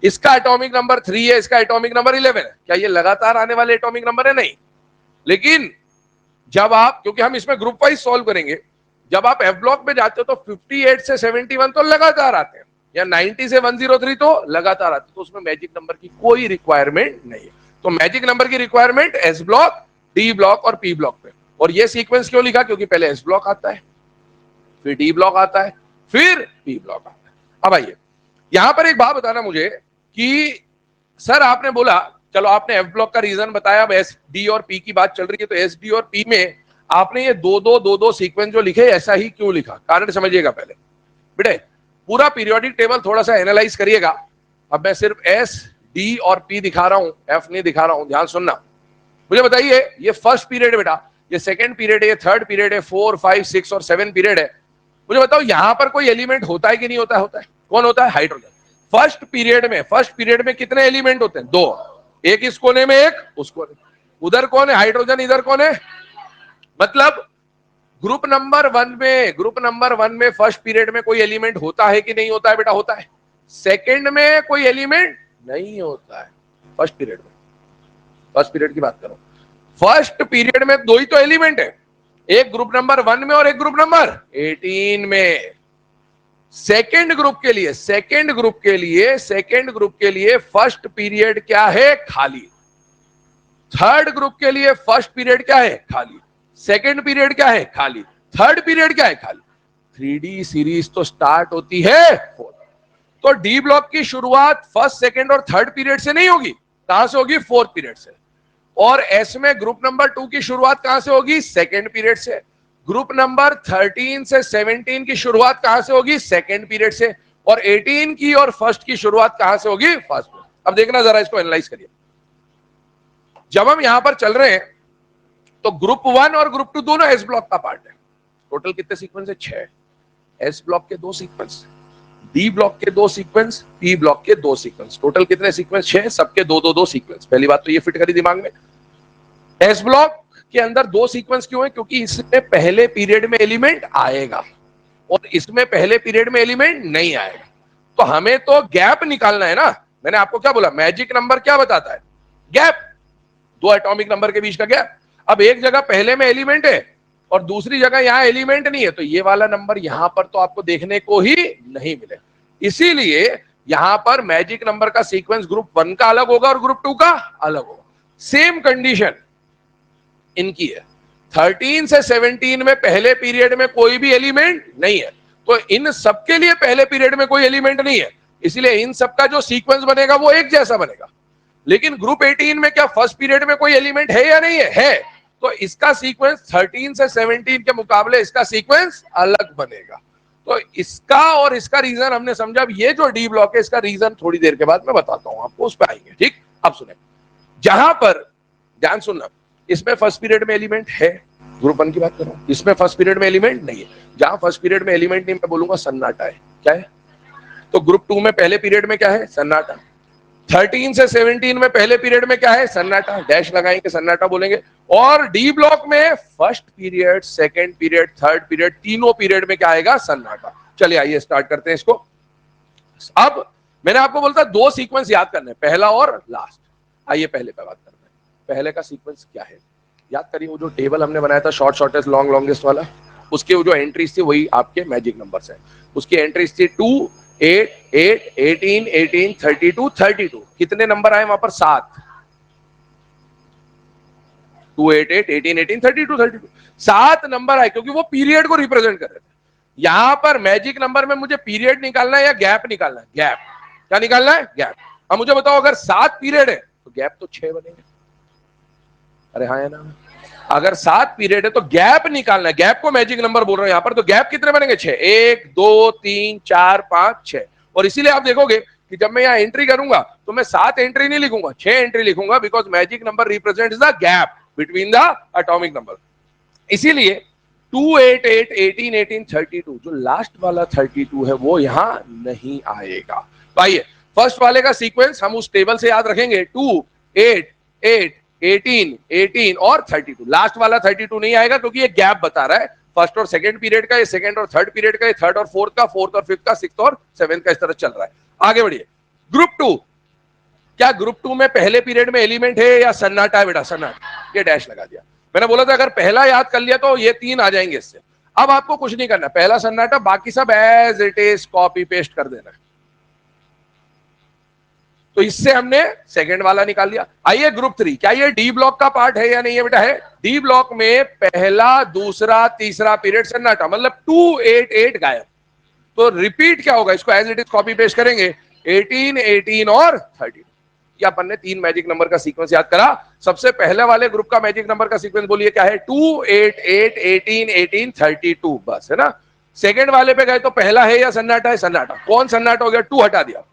इसका एटॉमिक नंबर 3 है, इसका एटॉमिक नंबर 11 है, क्या ये लगातार आने वाले एटॉमिक नंबर है, नहीं। लेकिन जब आप, क्योंकि हम इसमें ग्रुप वाइज सॉल्व करेंगे, जब आप एफ ब्लॉक में जाते हो तो 58 से 71 तो लगातार आते हैं, या 90 से 103 तो लगातार आते हैं, तो उसमें मैजिक नंबर की कोई रिक्वायरमेंट नहीं है। तो मैजिक नंबर की requirement S block, D block और पी ब्लॉक पे। और ये सीक्वेंस क्यों लिखा, क्योंकि पहले एस ब्लॉक आता है, फिर डी ब्लॉक आता है, फिर पी ब्लॉक आता है। अब आइए यहां पर एक बात बताना मुझे कि सर आपने बोला, चलो आपने एफ ब्लॉक का रीजन बताया, अब एस डी और पी की बात चल रही है, तो एस डी और पी में आपने ये 2-2 सीक्वेंस जो लिखे, ऐसा ही क्यों लिखा, कारण समझिएगा पहले बेटे। पूरा पीरियोडिक टेबल थोड़ा सा एनालाइज करिएगा। अब मैं सिर्फ एस डी और पी दिखा रहा हूं, एफ नहीं दिखा रहा हूं, ध्यान सुनना। मुझे बताइए, ये फर्स्ट पीरियड है बेटा, ये सेकंड पीरियड है, ये थर्ड पीरियड है, 4 5 6 और 7 पीरियड है। मुझे बताओ यहां पर कोई एलिमेंट होता है कि नहीं होता है, होता है। कौन होता है, हाइड्रोजन। फर्स्ट पीरियड में कितने एलिमेंट होते हैं, 2, एक इस कोने में, एक उस कोने में। उधर कौन है हाइड्रोजन, इधर कौन है, मतलब ग्रुप नंबर 1 में फर्स्ट पीरियड में कोई एलिमेंट होता है कि नहीं होता है बेटा, होता है। सेकंड में कोई एलिमेंट नहीं होता है, फर्स्ट पीरियड की बात करो। फर्स्ट पीरियड में 2 ही तो एलिमेंट है, एक ग्रुप नंबर 1 में और एक ग्रुप नंबर 18 में। सेकंड ग्रुप के लिए फर्स्ट पीरियड क्या है, खाली। थर्ड ग्रुप के लिए फर्स्ट पीरियड क्या है, खाली। सेकंड पीरियड क्या है, खाली। थर्ड पीरियड क्या है, खाली। 3D सीरीज तो स्टार्ट होती है 4। तो डी ब्लॉक की शुरुआत फर्स्ट, सेकंड और थर्ड पीरियड से नहीं होगी, कहां से होगी, फोर्थ पीरियड से। और एस में ग्रुप नंबर 2 की शुरुआत कहां से होगी, सेकंड पीरियड से। ग्रुप नंबर 13 से 17 की शुरुआत कहां से होगी, सेकंड पीरियड से। और 18 की और फर्स्ट की शुरुआत कहां से होगी, फर्स्ट। अब देखना जरा, इसको एनालाइज करिए। जब हम यहां पर चल रहे हैं तो ग्रुप 1 और ग्रुप 2 दोनों एस ब्लॉक का पार्ट है। टोटल कितने सीक्वेंस है? 6। एस ब्लॉक के 2 सीक्वेंस, डी ब्लॉक के 2 सीक्वेंस, पी ब्लॉक के 2 सीक्वेंस। टोटल कितने सीक्वेंस? 6, सबके 2-2-2 सीक्वेंस। पहली बात तो ये फिट करी दिमाग में। एस ब्लॉक के अंदर 2 सीक्वेंस क्यों है? क्योंकि इसमें पहले पीरियड में एलिमेंट आएगा और इसमें पहले पीरियड में एलिमेंट नहीं आएगा। तो हमें तो गैप निकालना है ना। मैंने आपको क्या बोला? मैजिक नंबर क्या बताता है? गैप, 2 एटॉमिक नंबर के बीच का गैप। अब एक जगह पहले में एलिमेंट है और दूसरी जगह यहां एलिमेंट नहीं है, तो ये वाला नंबर यहां पर तो आपको देखने को ही नहीं मिलेगा। इसीलिए यहां पर मैजिक नंबर का सीक्वेंस ग्रुप 1 का अलग होगा और ग्रुप 2 का अलग होगा। सेम कंडीशन इनकी है। 13 से 17 में पहले पीरियड में कोई भी एलिमेंट नहीं है, तो इन सबके लिए पहले पीरियड में कोई एलिमेंट नहीं है, इसलिए इन सबका जो सीक्वेंस बनेगा वो एक जैसा बनेगा। लेकिन ग्रुप 18 में क्या फर्स्ट पीरियड में कोई एलिमेंट है या नहीं है? है। तो इसका सीक्वेंस 13 से 17 के मुकाबले इसका सीक्वेंस अलग बनेगा। तो इसका और इसका रीजन हमने समझा। अब ये जो डी ब्लॉक है इसका रीजन थोड़ी देर के बाद मैं बताता हूं आपको, उस पर आएंगे। ठीक, अब सुने, जहां पर ध्यान सुनना, इसमें फर्स्ट पीरियड में एलिमेंट है, ग्रुप 1 की बात कर रहा हूं, इसमें फर्स्ट पीरियड में एलिमेंट नहीं है। जहां फर्स्ट पीरियड में एलिमेंट नहीं, मैं बोलूंगा सन्नाटा है। क्या है? तो ग्रुप 2 में पहले पीरियड में क्या है? सन्नाटा। 13 से 17 में पहले पीरियड में क्या है? सन्नाटा। डैश लगाएंगे, सन्नाटा बोलेंगे। और डी ब्लॉक में first period, second period, third period, तीनों पीरियड में क्या आएगा? सन्नाटा। चलिए आइए स्टार्ट करते हैं इसको। अब मैंने आपको बोलता 2 सीक्वेंस याद करने, पहला और लास्ट। आइए पहले पे बात करते हैं। पहले का सीक्वेंस क्या है? याद करिए, वो जो टेबल हमने बनाया था शॉर्टेस्ट लॉन्ग लॉन्गेस्ट वाला, उसके वो जो एंट्रीज थी वही आपके मैजिक नंबर्स है। उसकी एंट्रीज थी 2, 8, 8, 18, 18, 32, 32। कितने नंबर आए वहां पर? 7। 2, 8, 8, 18, 18, 32, 32। 7 नंबर आए क्योंकि वो पीरियड को रिप्रेजेंट कर रहे थे। यहां पर मैजिक नंबर में मुझे पीरियड निकालना है या गैप निकालना है? गैप। क्या निकालना है? गैप। अब मुझे बताओ, अगर 7 पीरियड है तो गैप तो 6 बनेंगे। अरे हाँ है ना? अगर 7 पीरियड है तो गैप निकालना है। गैप को मैजिक नंबर बोल रहे हैं यहां पर। तो गैप कितने बनेंगे? 6। 1, 2, 3, 4, 5, 6। और इसीलिए आप देखोगे कि जब मैं यहां एंट्री करूंगा तो मैं 7 एंट्री नहीं लिखूंगा, 6 एंट्री लिखूंगा, because magic number represents the gap between the atomic number. इसीलिए 2, 8, 8, 18, 18, 32, जो लास्ट वाला 32 है वो यहां नहीं आएगा। तो आइए फर्स्ट वाले का सीक्वेंस हम उस टेबल से याद रखेंगे। 2, 8, 8, 18, 18 और 32। लास्ट वाला 32 नहीं आएगा क्योंकि ये गैप बता रहा है फर्स्ट और सेकंड पीरियड का, ये सेकंड और थर्ड पीरियड का, ये थर्ड और फोर्थ का, फोर्थ और फिफ्थ का, सिक्स्थ और सेवेंथ का, इस तरह चल रहा है। आगे बढ़िए। ग्रुप 2, क्या ग्रुप 2 में पहले पीरियड में एलिमेंट है या सन्नाटा है? बेटा सन्नाटा। ये डैश लगा दिया। मैंने बोला था अगर पहला याद कर लिया तो ये 3 आ जाएंगे इससे। अब आपको कुछ नहीं करना, पहला सन्नाटा, बाकी सब as it is copy paste कर देना है। तो इससे हमने सेकंड वाला निकाल दिया। आइए ग्रुप 3, क्या ये डी ब्लॉक का पार्ट है या नहीं है? बेटा है। डी ब्लॉक में पहला, दूसरा, तीसरा पीरियड सन्नाटा, मतलब 2, 8, 8 गायब। तो रिपीट क्या होगा? इसको as it is copy paste करेंगे, 18, 18 और 32। ये अपन ने 3 मैजिक नंबर का सीक्वेंस याद करा। सबसे पहले वाले ग्रुप का मैजिक नंबर का सीक्वेंस बोलिए क्या है? 2, 8, 8, 18, 18, 32, बस है ना। सेकंड वाले पे गए तो पहला है या सन्नाटा है? सन्नाटा। कौन सन्नाटा हो गया? 2 हटा दिया,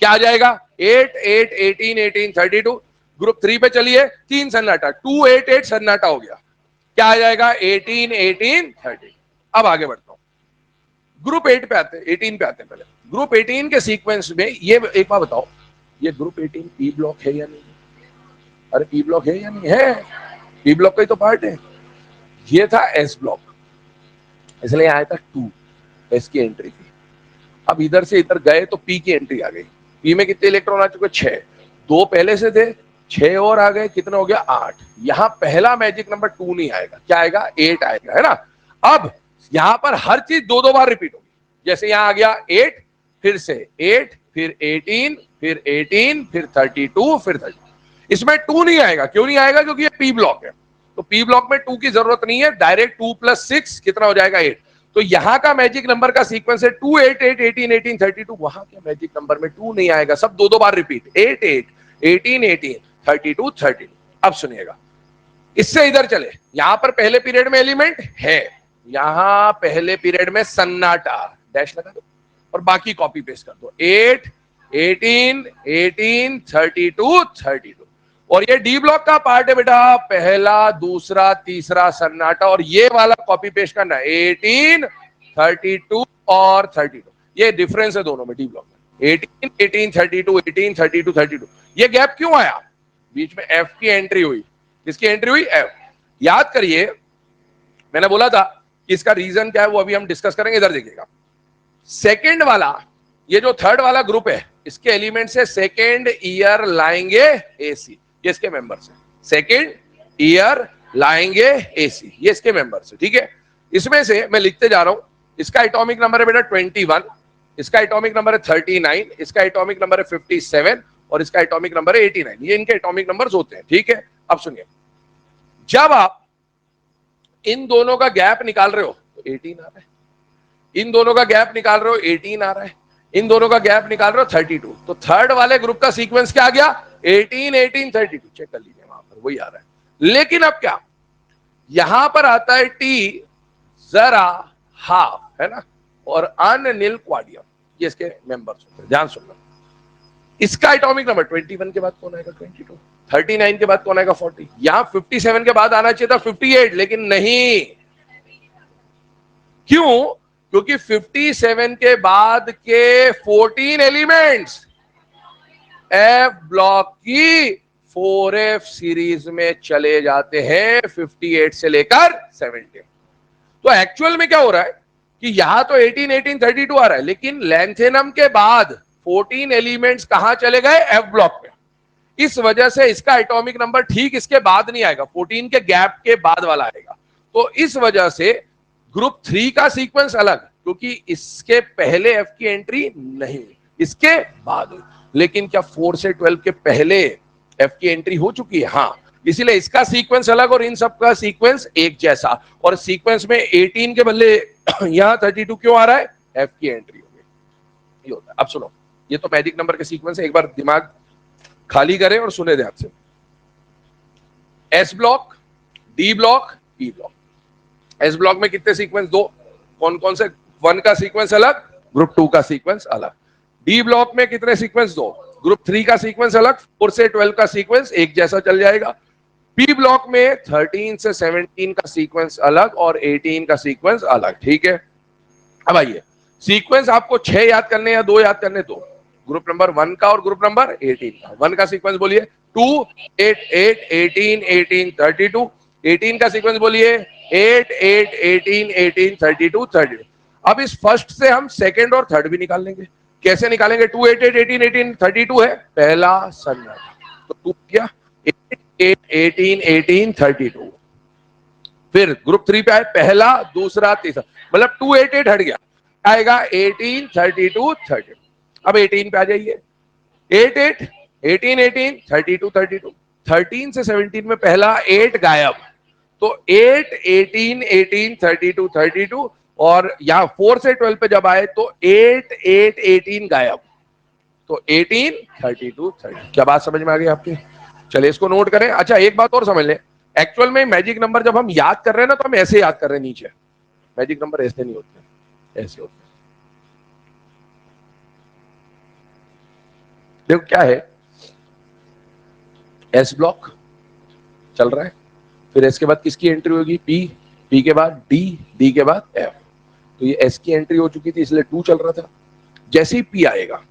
क्या आ जाएगा? 8, 8, 18, 18, 32। ग्रुप 3 पे चलिए, 3 सन्नाटा, 2, 8, 8 सन्नाटा हो गया, क्या आ जाएगा? 18, 18, 30। अब आगे बढ़ता हूं, ग्रुप 8 पे आते हैं, 18 पे आते हैं। पहले ग्रुप 18 के सीक्वेंस में ये एक बार बताओ, ये ग्रुप 18 पी ब्लॉक है या नहीं? अरे पी ब्लॉक है या नहीं है? पी ब्लॉक का ही तो पार्ट है। ये था एस ब्लॉक, इसलिए आया था 2, एस की एंट्री थी। अब इधर से इधर गए तो पी की एंट्री आ गई। पी में कितने इलेक्ट्रॉन आ चुके? 6। 2 पहले से थे, 6 और आ गए, कितना हो गया? 8। यहां पहला मैजिक नंबर 2 नहीं आएगा, क्या आएगा? 8 आएगा, है ना। अब यहां पर हर चीज 2-2 बार रिपीट होगी। जैसे यहां आ गया 8, फिर से 8, फिर 18, फिर 18, फिर 32, फिर 30। इसमें 2 नहीं आएगा। क्यों नहीं आएगा? क्योंकि ये पी ब्लॉक है। तो पी ब्लॉक में 2 की जरूरत नहीं है, डायरेक्ट 2 + 6 कितना हो जाएगा? 8। तो यहां का मैजिक नंबर का सीक्वेंस है 2, 8, 8, 18, 18, 32। वहां के मैजिक नंबर में 2 नहीं आएगा, सब 2-2 बार रिपीट, 8, 8, 18, 18, 32, 32। अब सुनिएगा, इससे इधर चले, यहां पर पहले पीरियड में एलिमेंट है, यहां पहले पीरियड में सन्नाटा, डैश लगा दो और बाकी कॉपी पेस्ट कर दो, 8, 18, 18, 32, 32। और ये डी ब्लॉक का पार्ट है बेटा, पहला दूसरा तीसरा सन्नाटा, और ये वाला कॉपी पेस्ट करना 18 32 और 32, ये डिफरेंस है दोनों में डी ब्लॉक में, 18 18 32 18 32 32। ये गैप क्यों आया? बीच में एफ की एंट्री हुई। किसकी एंट्री हुई? एफ। याद करिए मैंने बोला था कि इसका रीजन क्या है, वो अभी हम डिस्कस करेंगे। इधर देखिएगा, सेकंड वाला, ये जो थर्ड वाला ग्रुप है, इसके एलिमेंट से सेकंड ईयर लाएंगे एसी, ये इसके मेंबर्स है। सेकंड ईयर लाएंगे एसी, ये इसके मेंबर्स है। ठीक है, इसमें से मैं लिखते जा रहा हूं, इसका एटॉमिक नंबर है बेटा 21, इसका एटॉमिक नंबर है 39, इसका एटॉमिक नंबर है 57 और इसका एटॉमिक नंबर है 89। ये इनके एटॉमिक नंबर्स होते हैं। ठीक है, अब सुनिए, जब आप इन दोनों का गैप निकाल रहे हो तो 18 आ रहा है, इन दोनों का गैप निकाल रहे हो 18 आ रहा है, इन दोनों का गैप निकाल रहे हो 32, तो थर्ड वाले ग्रुप का सीक्वेंस क्या आ गया? 18 18 32। चेक कर लीजिए, वहां पर वही आ रहा है। लेकिन अब क्या, यहां पर आता है टी जरा हाफ, है ना, और अनिल क्वाडियम, ये इसके मेंबर्स होते हैं। ध्यान सुनना, इसका एटॉमिक नंबर 21 के बाद कौन आएगा? 22। 39 के बाद कौन आएगा? 40। यहां 57 के बाद आना चाहिए था 58, लेकिन नहीं। क्यों? क्योंकि 57 के बाद के 14 एलिमेंट्स एफ ब्लॉक की 4F सीरीज में चले जाते हैं 58 से लेकर 70। तो एक्चुअल में क्या हो रहा है कि यहां तो 18 18 32 आ रहा है, लेकिन लैंथेनम के बाद 14 एलिमेंट्स कहां चले गए? एफ ब्लॉक में। इस वजह से इसका एटॉमिक नंबर ठीक इसके बाद नहीं आएगा, 14 के गैप के बाद वाला आएगा। तो इस वजह से ग्रुप 3 का सीक्वेंस अलग, क्योंकि इसके पहले एफ की एंट्री नहीं हुई, इसके बाद हुई। लेकिन क्या 4 से 12 के पहले एफ की एंट्री हो चुकी है? हाँ, इसीलिए इसका सीक्वेंस अलग और इन सब का सीक्वेंस एक जैसा। और सीक्वेंस में 18 के बदले यहां 32 क्यों आ रहा है? एफ की एंट्री हो गई, ये होता है। अब सुनो, ये तो मैजिक नंबर के सीक्वेंस है, एक बार दिमाग खाली करें और सुने ध्यान से। S block, D block, E block. S block में कितने सीक्वेंस? 2। कौन कौन से? 1 का सीक्वेंस अलग, ग्रुप 2 का सीक्वेंस अलग। डी ब्लॉक में कितने सीक्वेंस? 2। ग्रुप 3 का सीक्वेंस अलग, 4 से 12 का सीक्वेंस एक जैसा चल जाएगा। पी ब्लॉक में 13 से 17 का सीक्वेंस अलग और 18 का सीक्वेंस अलग। ठीक है, अब आइए, सीक्वेंस आपको 6 याद करने या 2 याद करने? 2। ग्रुप नंबर 1 का और ग्रुप नंबर 18 का। 1 का सीक्वेंस बोलिए 2 8 8 18 18 32। 18 का सीक्वेंस बोलिए 8 8 18 18 32 32। अब इस फर्स्ट से हम सेकंड और थर्ड भी निकाल लेंगे। कैसे निकालेंगे? 2 8 8 18 18 32 है पहला सन्नाटा, तो 2 क्या 8 8 18 18 32। फिर ग्रुप 3 पे आए पहला दूसरा तीसरा, मतलब 2 8 8 हट गया, आएगा 18 32 32। अब 18 पे आ जाइए, 8 8 18 18 32 32। 13 से 17 में पहला 8 गायब, तो 8 18 18 32 32। और यहां 4 से 12 पे जब आए तो 8 8 18 गायब, तो 18 32 30। क्या बात समझ में आ गई आपकी? चलिए इसको नोट करें। अच्छा, एक बात और समझ लें, एक्चुअल में मैजिक नंबर जब हम याद कर रहे हैं ना, तो हम ऐसे याद कर रहे हैं। नीचे मैजिक नंबर ऐसे नहीं होते, ऐसे होते हैं। देखो क्या है, एस ब्लॉक चल रहा है, फिर एस के बाद किसकी एंट्री होगी? पी, पी के बाद डी, डी के बाद एफ। तो ये एस की एंट्री हो चुकी थी, इसलिए 2 चल रहा था। जैसे ही पी आएगा,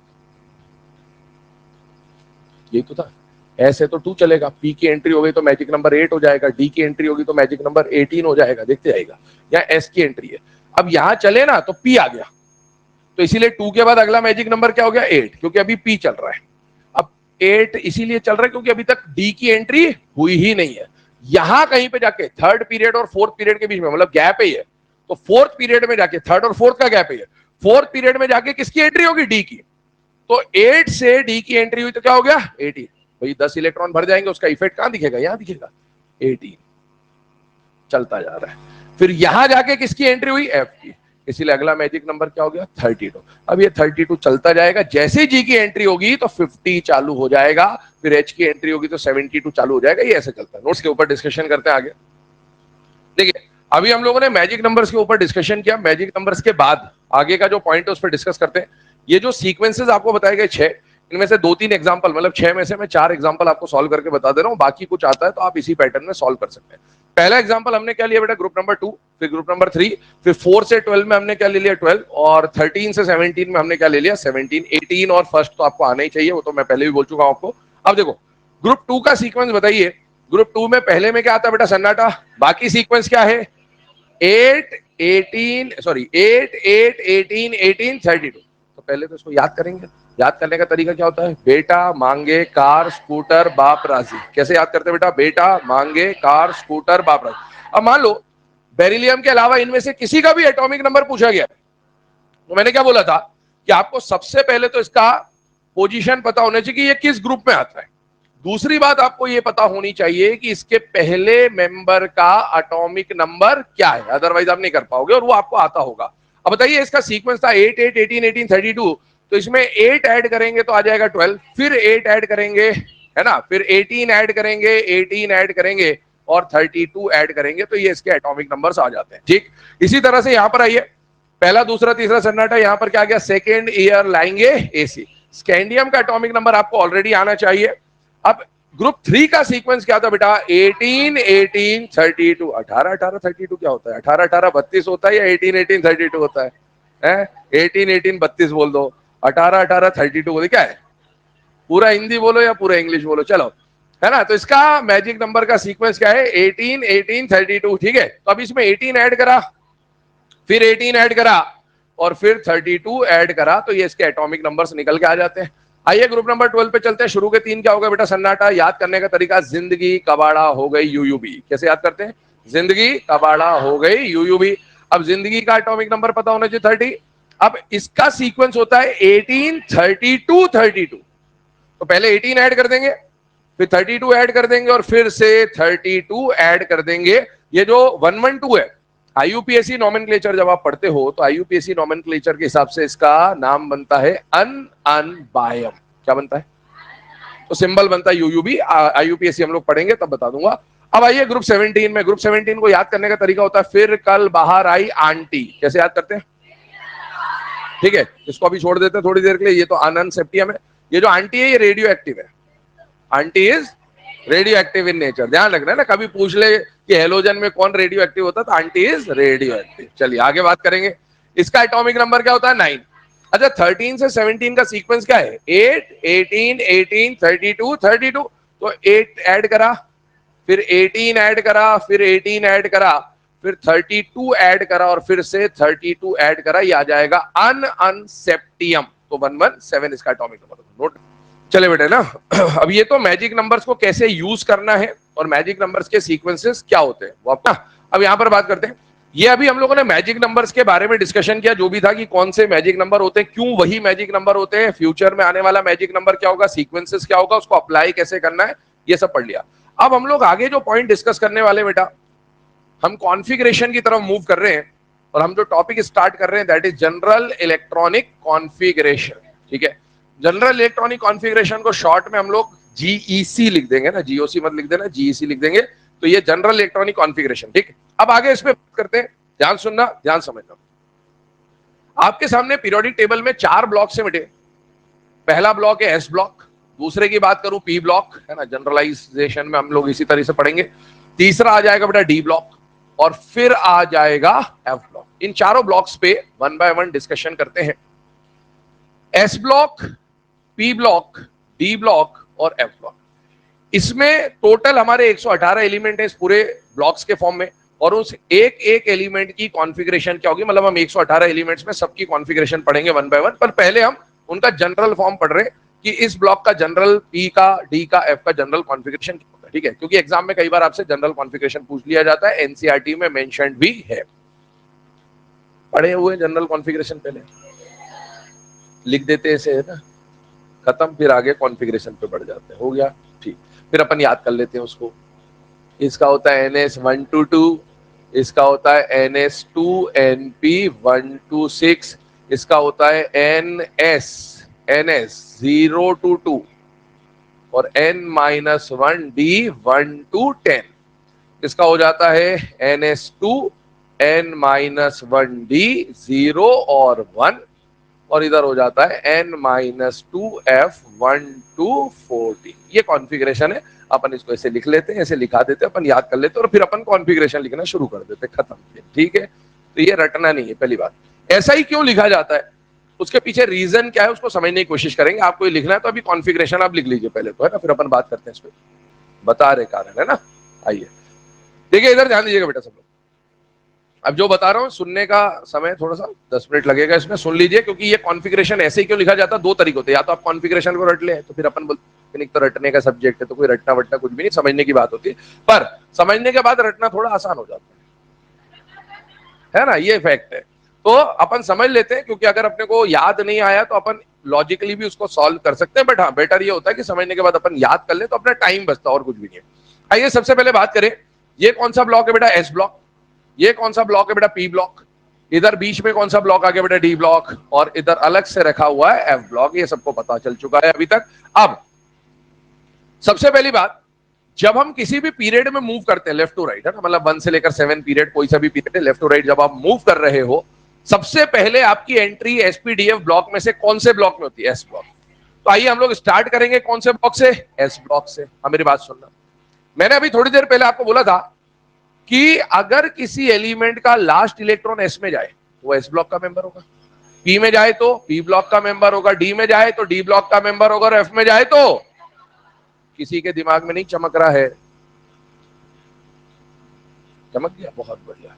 ये तो था, एस है तो 2 चलेगा, पी की एंट्री हो गई तो मैजिक नंबर 8 हो जाएगा, डी की एंट्री होगी तो मैजिक नंबर 18 हो जाएगा। देखते जाएगा, यहाँ एस की एंट्री है। अब यहां चले ना तो पी आ गया, तो इसीलिए 2 के बाद अगला मैजिक नंबर क्या हो गया? 8, क्योंकि अभी पी चल रहा है। अब 8 इसीलिए चल रहा है क्योंकि अभी तक डी की एंट्री हुई ही नहीं है। यहां कहीं पे जाके थर्ड पीरियड और फोर्थ पीरियड के बीच में, मतलब गैप है ये, तो फोर्थ पीरियड में जाके, थर्ड और फोर्थ का गैप है ये, फोर्थ पीरियड में जाके किसकी एंट्री होगी? डी की। तो 8 से डी की एंट्री हुई तो क्या हो गया? 18। भाई 10 इलेक्ट्रॉन भर जाएंगे, उसका इफेक्ट कहां दिखेगा? यहां दिखेगा, 18 चलता जा रहा है। फिर यहां जाके किसकी एंट्री हुई? एफ की, इसीलिए अगला मैजिक नंबर क्या हो गया? 32। अब ये 32 चलता जाएगा, जैसे जी की एंट्री होगी तो 50 चालू हो जाएगा, फिर एच की एंट्री होगी तो 72 चालू हो जाएगा। ये ऐसे चलता है। नोट्स के ऊपर डिस्कशन करते हैं आगे। देखिए, अभी हम लोगों ने मैजिक नंबर्स के ऊपर डिस्कशन किया, मैजिक नंबर्स के बाद आगे का जो पॉइंट है उस पर डिस्कस करते हैं। ये जो सीक्वेंसेस आपको बताए गए 6, इनमें से 2-3 एग्जांपल, मतलब 6 में से मैं 4 एग्जांपल आपको सॉल्व करके बता दे रहा हूँ, बाकी कुछ आता है तो आप इसी पैटर्न में सॉल्व कर सकते हैं। पहला एग्जांपल हमने क्या लिया बेटा, ग्रुप नंबर 2, फिर ग्रुप नंबर 3, फिर 4 से 12 में हमने क्या ले लिया 12, और 13 से 17 में हमने क्या ले लिया 17, 18 और फर्स्ट तो आपको आना ही चाहिए, वो तो मैं पहले भी बोल चुका हूं आपको। अब देखो ग्रुप 2 का सीक्वेंस बताइए। ग्रुप 2 में पहले में क्या आता है बेटा, सन्नाटा। बाकी सीक्वेंस क्या है, 8 18 सॉरी 8 8 18 18 32। तो पहले तो इसको याद करेंगे। याद करने का तरीका क्या होता है, बेटा मांगे कार स्कूटर बाप राजी। कैसे याद करते हैं बेटा, बेटा मांगे कार स्कूटर बाप राजी। अब मान लो बेरिलियम के अलावा इनमें से किसी का भी एटॉमिक नंबर पूछा गया, तो मैंने क्या बोला था कि आपको सबसे पहले तो इसका पोजीशन पता होना चाहिए कि ये किस ग्रुप में आता है। दूसरी बात आपको ये पता होनी चाहिए कि इसके पहले मेंबर का एटॉमिक नंबर क्या है, अदरवाइज आप नहीं कर पाओगे, और वो आपको आता होगा। अब बताइए इसका सीक्वेंस था 8 8 18 18 32, तो इसमें 8 ऐड करेंगे तो आ जाएगा 12, फिर 8 ऐड करेंगे, है ना, फिर 18 ऐड करेंगे, 18 ऐड करेंगे और 32 ऐड करेंगे, तो ये इसके एटॉमिक नंबर्स आ जाते हैं। ठीक, इसी तरह से यहां पर आइए, पहला दूसरा तीसरा सन्नाटा, यहां पर क्या गया, सेकेंड ईयर लाएंगे एसी। स्कैंडियम का एटॉमिक नंबर आपको ऑलरेडी आना चाहिए। अब ग्रुप 3 का सीक्वेंस क्या था बेटा, 18 18 32। 18 18 32 क्या होता है, 18 18 32 होता है या 18 18 32 होता है? 18 18 32 बोल दो, 18 18 32 बोले, क्या है, पूरा हिंदी बोलो या पूरा इंग्लिश बोलो, चलो, है ना। तो इसका मैजिक नंबर का सीक्वेंस क्या है, 18 18 32। ठीक है, तो अब इसमें 18 ऐड करा, फिर 18 ऐड करा और फिर 32 ऐड करा, तो ये इसके एटॉमिक नंबर्स निकल के आ जाते हैं। आइए ग्रुप नंबर 12 पे चलते हैं। शुरू के 3 क्या होगा बेटा, सन्नाटा। याद करने का तरीका, जिंदगी कबाड़ा हो गई यूयूबी। कैसे याद करते हैं, जिंदगी कबाड़ा हो गई यूयूबी। अब जिंदगी का एटॉमिक नंबर पता होना चाहिए 30। अब इसका सीक्वेंस होता है 18 32 32। तो पहले 18 ऐड कर देंगे, फिर 32 ऐड कर देंगे और फिर से 32 ऐड कर देंगे। ये जो 112 है, आईयूपीएसी नॉमेनक्लेचर जब आप पढ़ते हो तो आईयूपीएसी नॉमेनक्लेचर के हिसाब से इसका नाम बनता है अनबायम। क्या बनता है, तो सिंबल बनता है यूयूबी। आईयूपीएसी हम लोग पढ़ेंगे तब बता दूंगा। अब आइए ग्रुप 17 में। ग्रुप 17 को याद करने का तरीका होता है, फिर कल बाहर आई आंटी। कैसे याद करते हैं, ठीक है, इसको अभी छोड़ देते हैं थोड़ी देर के लिए। ये तो आनंद सेप्टियम है। ये जो आंटी है ये रेडियो एक्टिव है। Aunty is radio active in nature. ध्यान रखना है ना, कभी पूछ ले कि हेलोजन में कौन रेडियो एक्टिव होता है, तो आंटी इज रेडियो एक्टिव। चलिए आगे बात करेंगे। इसका एटॉमिक नंबर क्या होता है, 9। अच्छा, 13 से 17 का सीक्वेंस क्या है, 8 18 18 32 32। तो 8 ऐड करा, फिर 18 ऐड करा, फिर 18 ऐड करा, फिर 32 ऐड करा और फिर से 32 ऐड करा, ये आ जाएगा अनसेप्टियम। तो 117 इसका एटॉमिक नंबर। नोट चले बेटे ना। अब ये तो मैजिक नंबर्स को कैसे यूज करना है और मैजिक नंबर्स के सीक्वेंसेस क्या होते हैं वो अपना। अब यहां पर बात करते हैं। ये अभी हम लोगों ने मैजिक नंबर्स के बारे में डिस्कशन किया, जो भी था कि कौन से मैजिक नंबर होते हैं, क्यों वही मैजिक नंबर होते हैं, फ्यूचर में आने वाला मैजिक नंबर क्या होगा, सीक्वेंसेस क्या होगा, उसको अप्लाई कैसे करना है, ये सब पढ़ लिया। अब हम लोग आगे जो पॉइंट डिस्कस करने वाले बेटा, हम कॉन्फ़िगरेशन की तरफ मूव कर रहे हैं और हम जो टॉपिक स्टार्ट कर रहे हैं that is general electronic configuration. ठीक है, जनरल इलेक्ट्रॉनिक कॉन्फ़िगरेशन को शॉर्ट में हम लोग जीईसी लिख देंगे ना, जीओसी मत लिख देना, जीईसी लिख देंगे। तो ये जनरल इलेक्ट्रॉनिक कॉन्फ़िगरेशन। ठीक, अब आगे इस पे बात करते हैं। ध्यान सुनना, ध्यान समझना। आपके सामने पीरियोडिक टेबल में 4 ब्लॉक से मिटे। पहला ब्लॉक है एस ब्लॉक, दूसरे की बात करूं पी ब्लॉक, है ना, जनरलाइजेशन में हम लोग इसी तरह से पढ़ेंगे। तीसरा आ जाएगा बेटा डी ब्लॉक और फिर आ जाएगा एफ ब्लॉक। इन चारों ब्लॉक्स पे 1 बाय 1 डिस्कशन करते हैं। S block, P block, D block और एफ ब्लॉक, इसमें टोटल हमारे 118 एलिमेंट है इस पूरे ब्लॉक्स के फॉर्म में, और उस एक एक एलिमेंट की कॉन्फ़िगरेशन क्या होगी, मतलब हम 118 एलिमेंट्स में सबकी कॉन्फ़िगरेशन पढ़ेंगे 1 बाय 1। पर पहले हम उनका जनरल फॉर्म पढ़ रहे हैं कि इस ब्लॉक का जनरल, पी का, डी का, एफ का जनरल कॉन्फ़िगरेशन क्या होता है। ठीक है, क्योंकि एग्जाम में कई बार आपसे जनरल कॉन्फ़िगरेशन पूछ लिया जाता है, एनसीईआरटी में मेंशन्ड भी है। पढ़े हुए जनरल कॉन्फ़िगरेशन पहले लिख देते हैं, ऐसे है ना, खत्म, फिर आगे कॉन्फ़िगरेशन पे बढ़ जाते हैं। हो गया, ठीक, फिर अपन याद कर लेते हैं उसको। इसका होता है NS122, इसका होता है NS2NP126, इसका होता है NS022 और N-1D1 to 10। इसका हो जाता है NS2 N-1D 0 और 1, और इधर हो जाता है n-2f1 to 14। ये कॉन्फ़िगरेशन है। अपन इसको ऐसे लिख लेते हैं, ऐसे लिखा देते हैं, अपन याद कर लेते हैं और फिर अपन कॉन्फ़िगरेशन लिखना शुरू कर देते हैं, खत्म। ठीक है, तो ये रटना नहीं है पहली बात। ऐसा ही क्यों लिखा जाता है, उसके पीछे रीजन क्या है उसको समझने की कोशिश करेंगे। आपको ये लिखना है तो अभी कॉन्फ़िगरेशन आप लिख लीजिए पहले तो, है ना, फिर अपन बात करते हैं इस पे, बता रहे कारण, है ना। आइए देखिए, इधर ध्यान दीजिएगा बेटा सब लोग। अब जो बता रहा हूं सुनने का समय थोड़ा सा 10 मिनट लगेगा इसमें, सुन लीजिए, क्योंकि ये कॉन्फ़िगरेशन ऐसे ही क्यों लिखा जाता है, दो तरीके होते हैं। या तो आप कॉन्फ़िगरेशन को रट ले, तो फिर अपन बोलते हैं तो रटने का सब्जेक्ट है तो कोई रटना वटना कुछ भी नहीं, समझने की बात होती है। पर समझने के बाद रटना थोड़ा आसान हो जाता है ना, ये फैक्ट है। तो अपन समझ लेते हैं, क्योंकि अगर अपने को याद नहीं आया तो अपन लॉजिकली भी उसको सॉल्व कर सकते हैं, बट हाँ बेटर ये होता है कि समझने के बाद अपन याद कर ले तो अपना टाइम बचता है और कुछ भी नहीं है। आइए सबसे पहले बात करें, ये कौन सा ब्लॉक है बेटा, एस ब्लॉक। ये कौन सा ब्लॉक है बेटा, पी ब्लॉक। इधर बीच में कौन सा ब्लॉक आ गया बेटा, डी ब्लॉक। और इधर अलग से रखा हुआ है एफ ब्लॉक। ये सबको पता चल चुका है अभी तक। अब सबसे पहली बात, जब हम किसी भी पीरियड में मूव करते हैं लेफ्ट टू राइट, है ना, मतलब 1 से लेकर 7 पीरियड, कोई सा भी पीरियड है, लेफ्ट टू राइट जब आप मूव कर रहे हो, सबसे पहले आपकी एंट्री एसपीडीएफ ब्लॉक में से कौन से ब्लॉक में होती है, एस ब्लॉक। तो आइए हम लोग स्टार्ट करेंगे कौन से ब्लॉक से, एस ब्लॉक से। अब मेरी बात सुनना, मैंने अभी थोड़ी देर पहले आपको बोला था कि अगर किसी एलिमेंट का लास्ट इलेक्ट्रॉन एस में जाए तो वो एस ब्लॉक का मेंबर होगा, पी में जाए तो पी ब्लॉक का मेंबर होगा, डी में जाए तो डी ब्लॉक का मेंबर होगा, और एफ में जाए तो, किसी के दिमाग में नहीं चमक रहा है, चमक गया, बहुत बढ़िया।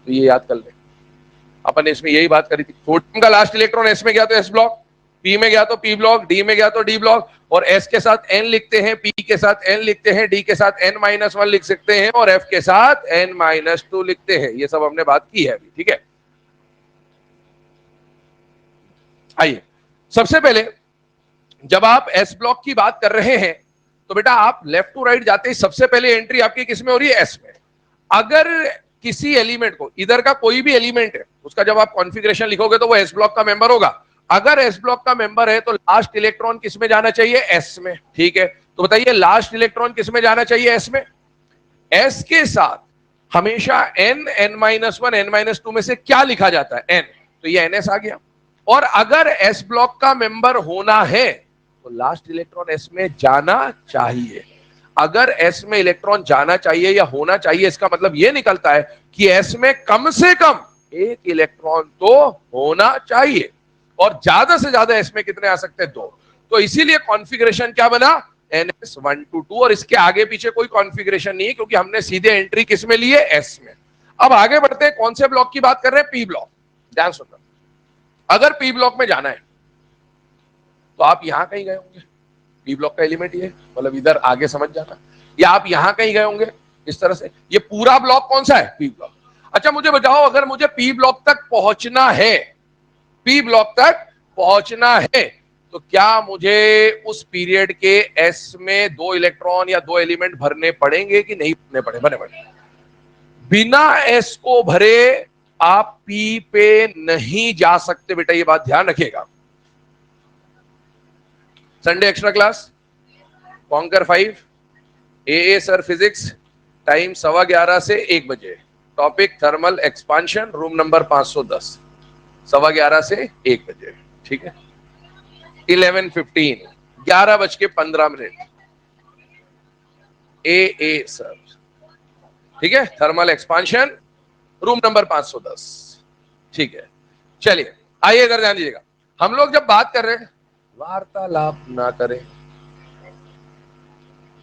तो ये याद कर ले, अपन इसमें यही बात करी थी। सोडियम का लास्ट इलेक्ट्रॉन एस में गया तो एस ब्लॉक, पी में गया तो पी ब्लॉक, डी में गया तो डी ब्लॉक, और एस के साथ एन लिखते हैं, पी के साथ एन लिखते हैं, डी के साथ n-1 लिख सकते हैं, और एफ के साथ n-2 लिखते हैं। ये सब हमने बात की है अभी, ठीक है। आइए सबसे पहले, जब आप एस ब्लॉक की बात कर रहे हैं तो बेटा आप लेफ्ट टू राइट जाते ही सबसे पहले एंट्री आपकी किस में हो रही है, एस में। अगर किसी एलिमेंट को, इधर का कोई भी एलिमेंट है, उसका जब आप कॉन्फ़िगरेशन लिखोगे तो वो एस ब्लॉक का मेंबर होगा। अगर एस ब्लॉक का मेंबर है तो लास्ट इलेक्ट्रॉन किस में जाना चाहिए, एस में, ठीक है। तो बताइए लास्ट इलेक्ट्रॉन किस में जाना चाहिए, एस में। एस के साथ हमेशा n, n-1, n-2 में से क्या लिखा जाता है, n, तो ये ns आ गया। और अगर एस ब्लॉक का मेंबर होना है तो लास्ट इलेक्ट्रॉन एस में जाना चाहिए। अगर एस में इलेक्ट्रॉन जाना चाहिए या होना चाहिए, इसका मतलब यह निकलता है कि एस में कम से कम एक इलेक्ट्रॉन तो होना चाहिए, और ज्यादा से ज्यादा एस में कितने आ सकते हैं, 2। तो इसीलिए कॉन्फ़िगरेशन क्या बना, ns1 to 2, और इसके आगे पीछे कोई कॉन्फ़िगरेशन नहीं है, क्योंकि हमने सीधे एंट्री किस में ली है, एस में। अब आगे बढ़ते हैं, कौन से ब्लॉक की बात कर रहे हैं, पी ब्लॉक। ध्यान सुनना, अगर पी ब्लॉक में जाना है तो आप यहां कहीं गए होंगे, पी ब्लॉक का एलिमेंट ये, मतलब इधर आगे समझ जाना, या आप यहां कहीं गए होंगे इस तरह से। ये पूरा ब्लॉक कौन सा है, पी ब्लॉक। अच्छा मुझे बताओ, अगर मुझे पी ब्लॉक तक पहुंचना है, पी ब्लॉक तक पहुंचना है, तो क्या मुझे उस पीरियड के एस में 2 इलेक्ट्रॉन या 2 एलिमेंट भरने पड़ेंगे कि नहीं भरने पड़े, भरने पड़े। बिना एस को भरे आप पी पे नहीं जा सकते बेटा, ये बात ध्यान रखिएगा। संडे एक्स्ट्रा क्लास, कॉन्कर 5, ए सर फिजिक्स, टाइम 11:15 से 1 बजे, topic thermal expansion, room number 510, 11:15 से 1 बजे, ठीक है। 11:15, 11:15, ए सर, ठीक है, थर्मल एक्सपांशन, रूम नंबर 510, ठीक है। चलिए आइए इधर ध्यान दीजिएगा, हम लोग जब बात कर रहे हैं, वार्तालाप ना करें।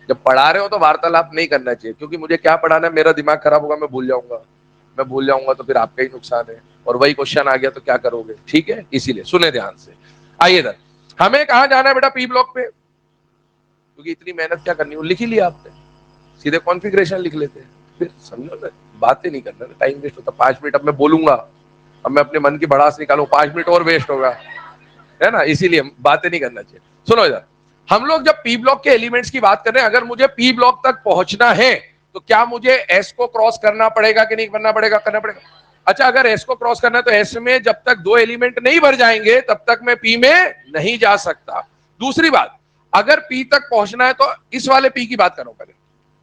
जब पढ़ा रहे हो तो वार्तालाप नहीं करना चाहिए, क्योंकि मुझे क्या पढ़ाना है, मेरा दिमाग खराब होगा, मैं भूल जाऊंगा तो फिर आपका ही नुकसान है, और वही क्वेश्चन आ गया तो क्या करोगे, ठीक है। इसीलिए सुने ध्यान से। आइए इधर, हमें कहां जाना है बेटा, पी ब्लॉक पे, क्योंकि इतनी मेहनत क्या करनी, वो लिख ही लिया आपने, सीधे कॉन्फ़िगरेशन लिख लेते हैं, फिर समझो ना, बातें नहीं करना, टाइम वेस्ट होता। 5 मिनट अब मैं बोलूंगा, अब मैं अपने मन की भड़ास निकालू, 5 मिनट और वेस्ट होगा, है ना, इसीलिए बातें नहीं करना चाहिए। सुनो इधर, हम लोग जब पी ब्लॉक के एलिमेंट्स की बात कर रहे हैं, अगर मुझे पी ब्लॉक तक पहुंचना है तो क्या मुझे एस को क्रॉस करना पड़ेगा कि नहीं करना पड़ेगा, करना पड़ेगा। अच्छा अगर एस को क्रॉस करना है तो एस में जब तक 2 एलिमेंट नहीं भर जाएंगे तब तक मैं पी में नहीं जा सकता। दूसरी बात, अगर पी तक पहुंचना है तो इस वाले पी की बात करो पहले,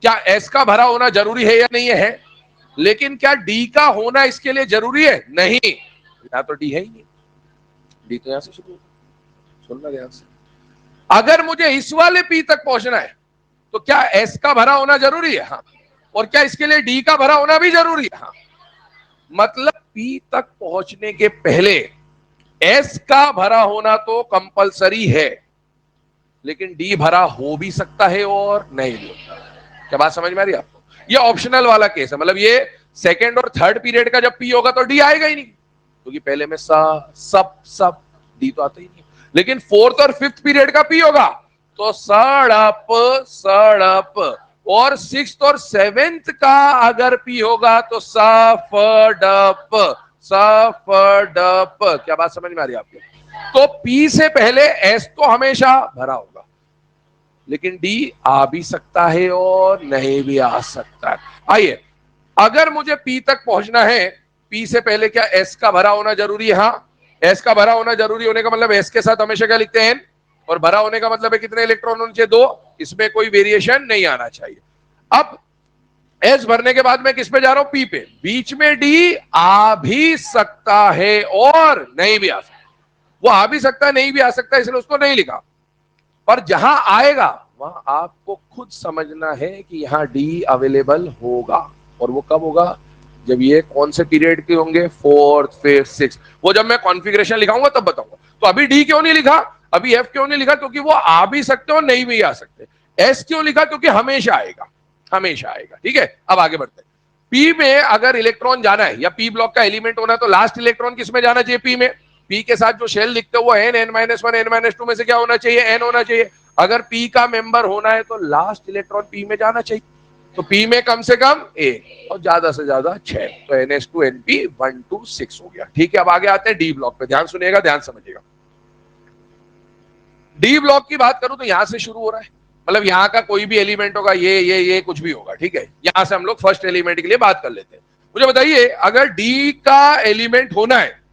क्या एस का भरा होना जरूरी है या नहीं है, लेकिन क्या डी का होना इसके लिए जरूरी है, नहीं, यहां तो डी है ही नहीं, डी तो यहां से शुरू होगा, सुनना ध्यान से। अगर मुझे इस वाले पी तक पहुंचना है तो क्या एस का भरा होना जरूरी है? हाँ। और क्या इसके लिए डी का भरा होना भी जरूरी है? हाँ। मतलब पी तक पहुंचने के पहले एस का भरा होना तो कंपलसरी है, लेकिन डी भरा हो भी सकता है और नहीं भी होता है। क्या बात समझ में आ रही है आपको? ये ऑप्शनल वाला केस है, मतलब ये सेकेंड और थर्ड पीरियड का जब पी होगा तो डी आएगा ही नहीं, क्योंकि पहले में सा सब सब डी तो आता ही नहीं। लेकिन फोर्थ और फिफ्थ पीरियड का पी होगा तो सड़प सड़प, और सिक्स्थ और सेवेंथ का अगर पी होगा तो सफडप सफडप। क्या बात समझ में आ रही है आपको? तो पी से पहले एस तो हमेशा भरा होगा, लेकिन डी आ भी सकता है और नहीं भी आ सकता है। आइए, अगर मुझे पी तक पहुंचना है, पी से पहले क्या एस का भरा होना जरूरी है? हाँ। एस का भरा होना जरूरी होने का मतलब एस के साथ हमेशा क्या लिखते हैं? एन। और भरा होने का मतलब है कितने इलेक्ट्रॉन होने चाहिए? 2। इसमें कोई वेरिएशन नहीं आना चाहिए। अब एस भरने के बाद मैं किस पे जा रहा हूं? पी पे। बीच में डी आ भी सकता है और नहीं भी आ सकता। वो आ भी सकता है, नहीं भी आ सकता, इसलिए उसको नहीं लिखा। पर जहां आएगा वहां आपको खुद समझना है कि यहां डी अवेलेबल होगा। और वो कब होगा? जब ये कौन से पीरियड के होंगे? Fourth, fifth, six. वो जब मैं कॉन्फ़िगरेशन लिखाऊंगा तब बताऊंगा। तो अभी डी क्यों नहीं लिखा, अभी एफ क्यों नहीं लिखा? क्योंकि वो आ भी सकते हो, नहीं भी आ सकते। एस क्यों लिखा? क्योंकि हमेशा आएगा, हमेशा आएगा। ठीक है, अब आगे बढ़ते हैं। पी में अगर इलेक्ट्रॉन जाना है या पी ब्लॉक का एलिमेंट होना है तो लास्ट इलेक्ट्रॉन किस में जाना चाहिए? पी में। पी के साथ जो शेल लिखते हो एन, n-1, n-2 में से क्या होना चाहिए? एन होना चाहिए। अगर पी का मेंबर होना है तो लास्ट इलेक्ट्रॉन पी में जाना चाहिए। तो पी में कम से कम 1 और ज्यादा से ज्यादा 6, तो NH2NP 1 2 6 हो गया। ठीक है, अब आगे आते हैं डी ब्लॉक पे। ध्यान सुनिएगा, ध्यान समझिएगा। डी ब्लॉक की बात करूं तो यहां से शुरू हो रहा है, मतलब यहां का कोई भी एलिमेंट होगा, ये कुछ भी होगा। ठीक है, यहां से हम लोग फर्स्ट एलिमेंट के लिए बात कर लेते हैं। मुझे बताइए, अगर डी का एलिमेंट होना है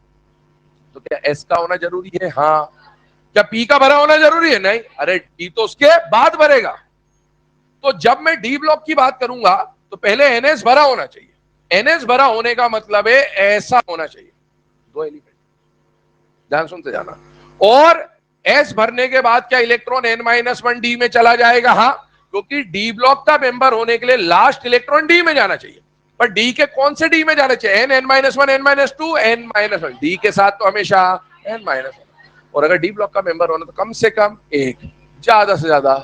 तो क्या एस का होना जरूरी है? हाँ। क्या पी का भरा होना जरूरी है? नहीं। अरे डी तो उसके बाद भरेगा। तो जब मैं डी ब्लॉक की बात करूंगा तो पहले एनएस भरा होना चाहिए। एनएस भरा होने का मतलब है ऐसा होना चाहिए, 2 एलिमेंट। ध्यान सुनते जाना। और एस भरने के बाद क्या इलेक्ट्रॉन n-1 डी में चला जाएगा? हाँ, क्योंकि डी ब्लॉक का मेंबर होने के लिए लास्ट इलेक्ट्रॉन डी में जाना चाहिए। पर डी के कौन से डी में जाना चाहिए? n-1, n-2, n-1। डी के साथ तो हमेशा n-1। और अगर डी ब्लॉक का मेंबर होना तो कम से कम 1, ज्यादा से ज्यादा।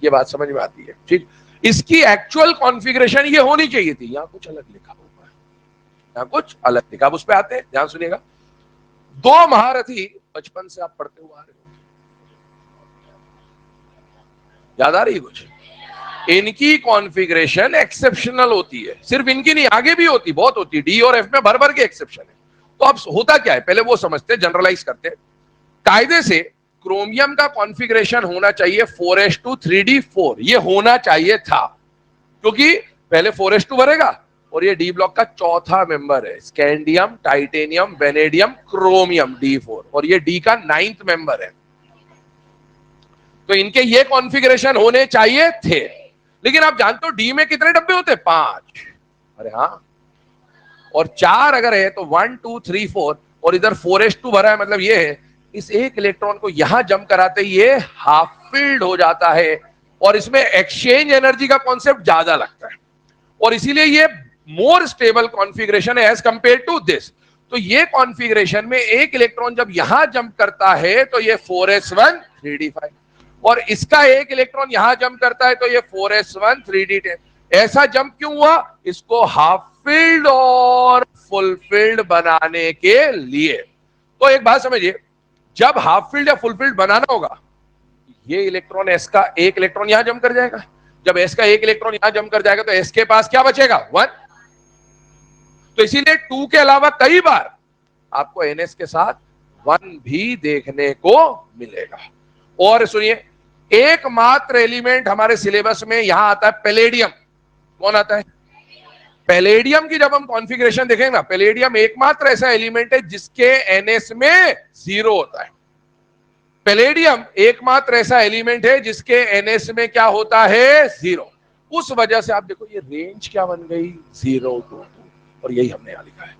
ये बात समझ में आती है? ठीक। इसकी एक्चुअल कॉन्फ़िगरेशन ये होनी चाहिए थी, यहां कुछ अलग लिखा हुआ है, यहां कुछ अलग लिखा। अब उस पर आते हैं, ध्यान सुनिएगा। 2 महारथी बचपन से आप पढ़ते हुए आ रहे हो, याद आ रही है कुछ? इनकी कॉन्फ़िगरेशन एक्सेप्शनल होती है। सिर्फ इनकी नहीं, आगे भी होती, बहुत होती। डी और एफ में भर भर के एक्सेप्शन है। तो अब होता क्या है, पहले वो समझते, जनरलाइज करते। कायदे से क्रोमियम का कॉन्फ़िगरेशन होना चाहिए 4s2 3d4। ये होना चाहिए था, क्योंकि पहले 4s2 भरेगा और ये डी ब्लॉक का चौथा मेंबर है। Scandium, titanium, vanadium, chromium, D4, और ये डी का 9th मेंबर है। तो इनके ये कॉन्फ़िगरेशन होने चाहिए थे। लेकिन आप जानते हो डी में कितने डब्बे होते हैं? 5। अरे हाँ, और 4 अगर है तो 1 2 3 4, और इधर 4s2 भरा है, मतलब ये है इस एक इलेक्ट्रॉन को यहां जंप कराते ये हाफ फील्ड हो जाता है, और इसमें एक्सचेंज एनर्जी का कॉन्सेप्ट ज्यादा लगता है, और इसीलिए ये मोर स्टेबल कॉन्फ़िगरेशन है एज कंपेयर टू दिस। तो ये कॉन्फ़िगरेशन में एक इलेक्ट्रॉन जब यहां जंप करता है तो ये 4s1 3d5, और इसका एक इलेक्ट्रॉन यहां जंप करता है तो ये 4s1 3d10। ऐसा जंप क्यों हुआ? इसको हाफ फील्ड और फुल फील्ड बनाने के लिए। तो एक बात समझिए, जब हाफ फील्ड या फुल फील्ड बनाना होगा, ये इलेक्ट्रॉन एस का एक इलेक्ट्रॉन यहां जंप कर जाएगा। जब एस का एक इलेक्ट्रॉन यहां जंप कर जाएगा तो एस के पास क्या बचेगा? 1। तो इसीलिए 2 के अलावा कई बार आपको एनएस के साथ 1 भी देखने को मिलेगा। और सुनिए, एकमात्र एलिमेंट हमारे सिलेबस में यहां आता है पैलेडियम। कौन आता है? पैलेडियम की जब हम कॉन्फ़िगरेशन देखेंगे ना, पैलेडियम एकमात्र ऐसा एलिमेंट है जिसके एनएस में 0 होता है। पैलेडियम एकमात्र ऐसा एलिमेंट है जिसके एनएस में क्या होता है? 0। उस वजह से आप देखो ये रेंज क्या बन गई? 0 2 2, और यही हमने यहां लिखा है।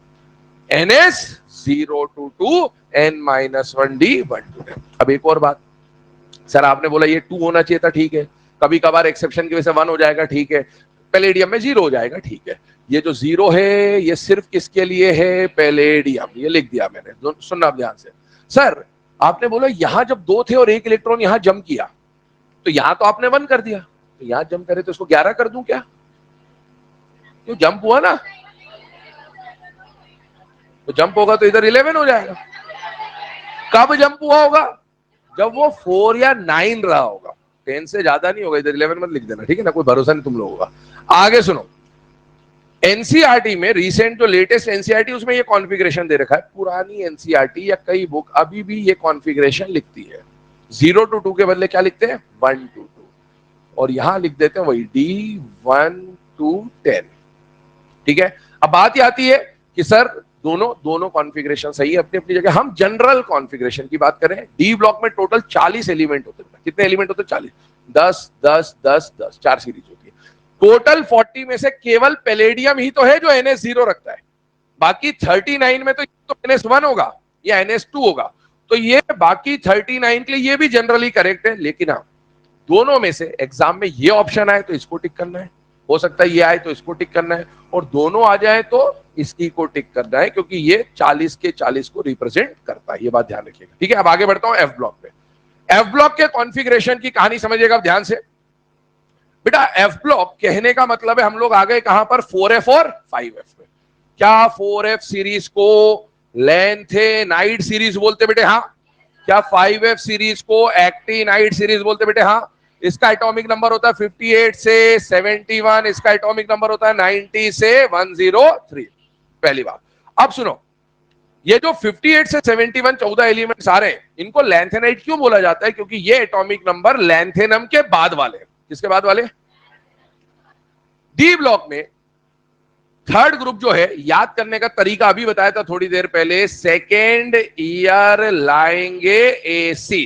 NS022 N-1D 1 to 10। अब एक और बात, सर आपने बोला ये 2 होना चाहिए था, ठीक है, कभी कभार एक्सेप्शन की वजह से 1 हो जाएगा, ठीक है, पैलेडियम में 0 हो जाएगा, ठीक है। ये जो 0 है ये सिर्फ किसके लिए है? पैलेडियम। ये लिख दिया मैंने, सुनना आप ध्यान से। सर आपने बोला यहां जब 2 थे और 1 इलेक्ट्रॉन यहां जंप किया, तो यहां तो आपने 1 कर दिया, तो यहां जंप करे तो इसको 11 कर दूं क्या? तो जंप हुआ ना, तो जंप होगा तो इधर 11 हो जाएगा। कब जंप हुआ होगा? जब वो 4 या 9 रहा होगा, 10 से ज्यादा नहीं होगा। इधर 11 मत लिख देना, ठीक है ना, कोई भरोसा नहीं तुम लोगों का। आगे सुनो, एनसीईआरटी में रिसेंट जो लेटेस्ट एनसीईआरटी उसमें ये कॉन्फ़िगरेशन दे रखा है। पुरानी एनसीईआरटी या कई बुक अभी भी ये कॉन्फ़िगरेशन लिखती है। 0 to 2 के बदले क्या लिखते हैं? 1 to 2, और यहां लिख देते हैं वही D1 to 10, ठीक है। अब बात ये आती है कि सर दोनों कॉन्फ़िगरेशन सही है अपनी अपनी जगह। हम जनरल कॉन्फ़िगरेशन की बात करें, डी ब्लॉक में टोटल 40 एलिमेंट होते हैं। कितने एलिमेंट होते हैं? 40। 10 10 10 10 4 सीरीज होती है। टोटल 40 में से केवल पैलेडियम ही तो है जो NS0 रखता है। बाकी 39 में तो NS1 होगा या NS2 होगा। तो ये बाकी 39 के लिए ये भी जनरली करेक्ट है, लेकिन हाँ, दोनों में से एग्जाम में ये ऑप्शन आए तो इसको टिक करना है, हो सकता है ये आए तो इसको टिक करना है, और दोनों आ जाए तो इसकी को टिक करना है, क्योंकि ये 40 के 40 को रिप्रेजेंट करता है। ये बात ध्यान रखिएगा, ठीक है। अब आगे बढ़ता हूं एफ ब्लॉक पे। एफ ब्लॉक के कॉन्फ़िगरेशन की कहानी समझिएगा आप ध्यान से। बेटा एफ ब्लॉक कहने का मतलब है हम लोग आ गए कहां पर? 4F और 5F पे। क्या 4F सीरीज को लैंथेनाइड सीरीज बोलते बेटे? हाँ। क्या 5F सीरीज को एक्टिनाइड सीरीज बोलते बेटे? हाँ। इसका एटॉमिक नंबर होता है 58 से 71, इसका एटॉमिक नंबर होता है 90 से 103। पहली बात। अब सुनो, ये जो 58 से 71 14 एलिमेंट्स आ रहे हैं, इनको लैंथेनाइड क्यों बोला जाता है? क्योंकि ये एटॉमिक नंबर लैंथेनम के बाद वाले। किसके बाद वाले? डी ब्लॉक में थर्ड ग्रुप जो है, याद करने का तरीका अभी बताया था थोड़ी देर पहले, सेकेंड ईयर लाएंगे एसी।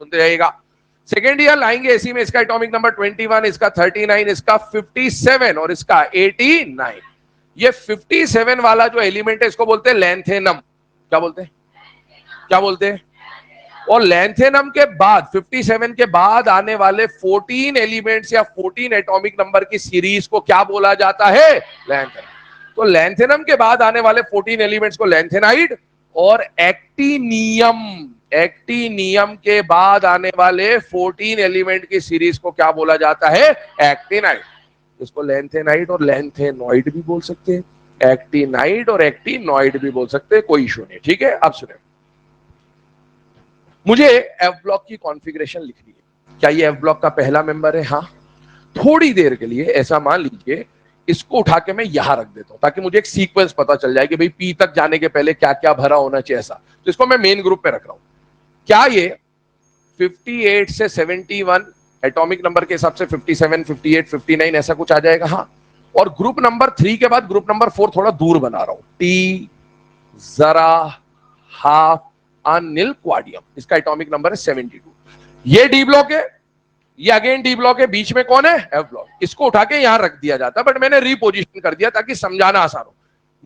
सुनते जाइएगा, सेकेंड ईयर लाएंगे एसी में इसका एटॉमिक नंबर 21, इसका 39, इसका 57 और इसका 89। ये 57 वाला जो एलिमेंट है इसको बोलते हैं लैंथेनम। क्या बोलते हैं? क्या बोलते हैं? और लैंथेनम के बाद 57 के बाद आने वाले 14 एलिमेंट्स या 14 एटॉमिक नंबर की सीरीज को क्या बोला जाता है? लैंथेनम। तो लैंथेनम के बाद आने वाले 14 एलिमेंट्स को लैंथेनाइड, और एक्टिनियम के बाद आने वाले 14 एलिमेंट की सीरीज को क्या बोला जाता है? एक्टिनाइड। इसको लैंथेनाइड और लैंथेनॉइड भी बोल सकते हैं, एक्टिनाइड और एक्टिनॉइड भी बोल सकते हैं, कोई इशू नहीं, ठीक है। अब सुने, मुझे एफ ब्लॉक की कॉन्फ़िगरेशन लिखनी है। क्या ये एफ ब्लॉक का पहला मेंबर है? हाँ। थोड़ी देर के लिए ऐसा मान लीजिए, इसको उठा के मैं यहां रख देता हूं ताकि मुझे एक सीक्वेंस पता चल जाए कि भाई पी तक जाने के पहले क्या क्या भरा होना चाहिए ऐसा। तो इसको मैं मेन ग्रुप पे रख रहा हूं। क्या ये 58 से 71 एटॉमिक नंबर के हिसाब से 57, 58, 59 ऐसा कुछ आ जाएगा? हाँ। और ग्रुप नंबर 3 के बाद ग्रुप नंबर 4 थोड़ा दूर बना रहा हूं, टी जरा हाफ अनिल क्वाडियम, इसका एटॉमिक नंबर है 72। ये डी ब्लॉक है, ये अगेन डी ब्लॉक है, बीच में कौन है? F block. इसको उठा के यहां रख दिया जाता है, बट मैंने रीपोजिशन कर दिया ताकि समझाना आसान हो।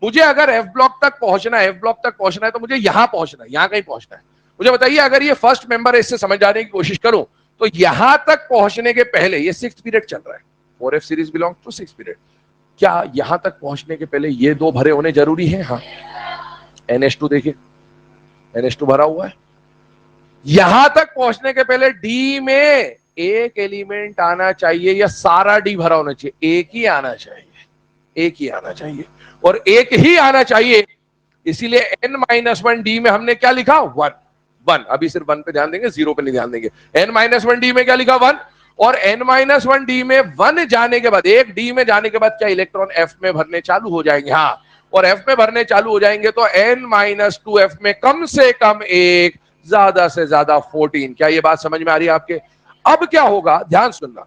मुझे अगर एफ ब्लॉक तक पहुंचना है, एफ ब्लॉक तक पहुंचना है तो मुझे यहां पहुंचना है, यहां कहीं पहुंचना है। मुझे बताइए, अगर ये फर्स्ट मेंबर है, इससे समझ जाने की कोशिश करूं तो यहां तक पहुंचने के पहले, ये 6th पीरियड चल रहा है, 4F series belong to 6th period, क्या यहां तक पहुंचने के पहले ये दो भरे होने जरूरी है? हाँ। NH2 देखिए, NH2 भरा हुआ है। यहां तक पहुंचने के पहले डी में एक एलिमेंट आना चाहिए या सारा डी भरा होना चाहिए? एक ही आना चाहिए, एक ही आना चाहिए, और एक ही आना चाहिए। इसीलिए N-1 डी में हमने क्या लिखा? 1। अभी सिर्फ 1 पे ध्यान देंगे, 0 पे नहीं ध्यान देंगे। N-1 डी में क्या लिखा? 1। और N-1 डी में 1 जाने के बाद, एक डी में जाने के बाद क्या इलेक्ट्रॉन F में भरने चालू हो जाएंगे? हाँ। और F में भरने चालू हो जाएंगे तो N-2 F में कम से कम 1, ज्यादा से ज्यादा 14। क्या ये बात समझ में आ रही है आपके? अब क्या होगा, ध्यान सुनना।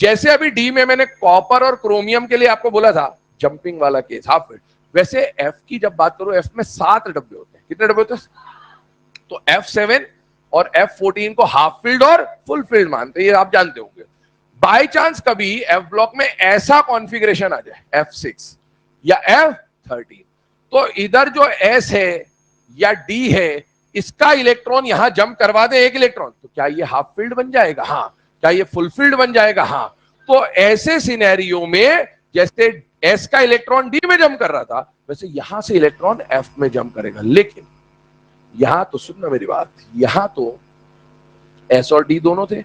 जैसे अभी डी में मैंने कॉपर और क्रोमियम के लिए आपको बोला था जंपिंग वाला केस, हाफ फील्ड, वैसे एफ की जब बात करो, एफ में 7 डब्बे होते हैं। कितने डब्बे होते हैं? तो F7 और F14 को हाफ फील्ड और फुल फील्ड मानते हैं, ये आप जानते होंगे। बाय चांस कभी एफ ब्लॉक में ऐसा कॉन्फ़िगरेशन आ जाए, F6 या F13, तो इधर जो S है या D है, इसका इलेक्ट्रॉन यहां जंप करवा दे एक इलेक्ट्रॉन, तो क्या ये हाफ फील्ड बन जाएगा? हाँ। क्या ये फुल फील्ड बन जाएगा? हाँ। तो ऐसे सिनेरियो में जैसे S का इलेक्ट्रॉन D में जंप कर रहा था, वैसे यहां से इलेक्ट्रॉन F में जंप करेगा। लेकिन यहां तो सुनना मेरी बात, यहां तो S और D दोनों थे,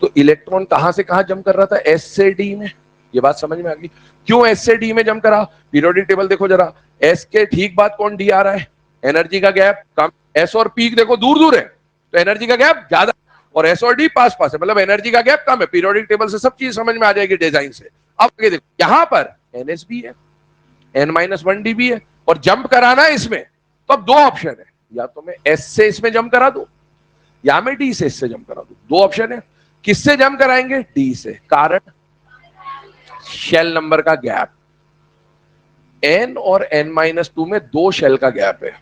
तो इलेक्ट्रॉन कहां से कहां जंप कर रहा था? S से D में। ये बात समझ में आ गई? क्यों S से D में जंप करा? पीरियोडिक टेबल देखो जरा, S के ठीक बाद कौन D आ रहा है? एनर्जी का गैप कम, S और P देखो दूर दूर है, तो एनर्जी का गैप ज्यादा, और S और D पास पास है, मतलब एनर्जी का गैप कम है। पीरियोडिक टेबल से सब चीज समझ में आ जाएगी डिजाइन से। अब आगे देखो, यहां पर NS भी है, N-1D भी है, और जंप कराना है इसमें, तो अब दो ऑप्शन है, या तो मैं S से इसमें जंप करा दूं, या मैं D से इससे जंप करा दूं। दो ऑप्शन है। किससे जंप कराएंगे? D से। कारण शेल नंबर का गैप, N और N-2 में दो शेल का गैप है,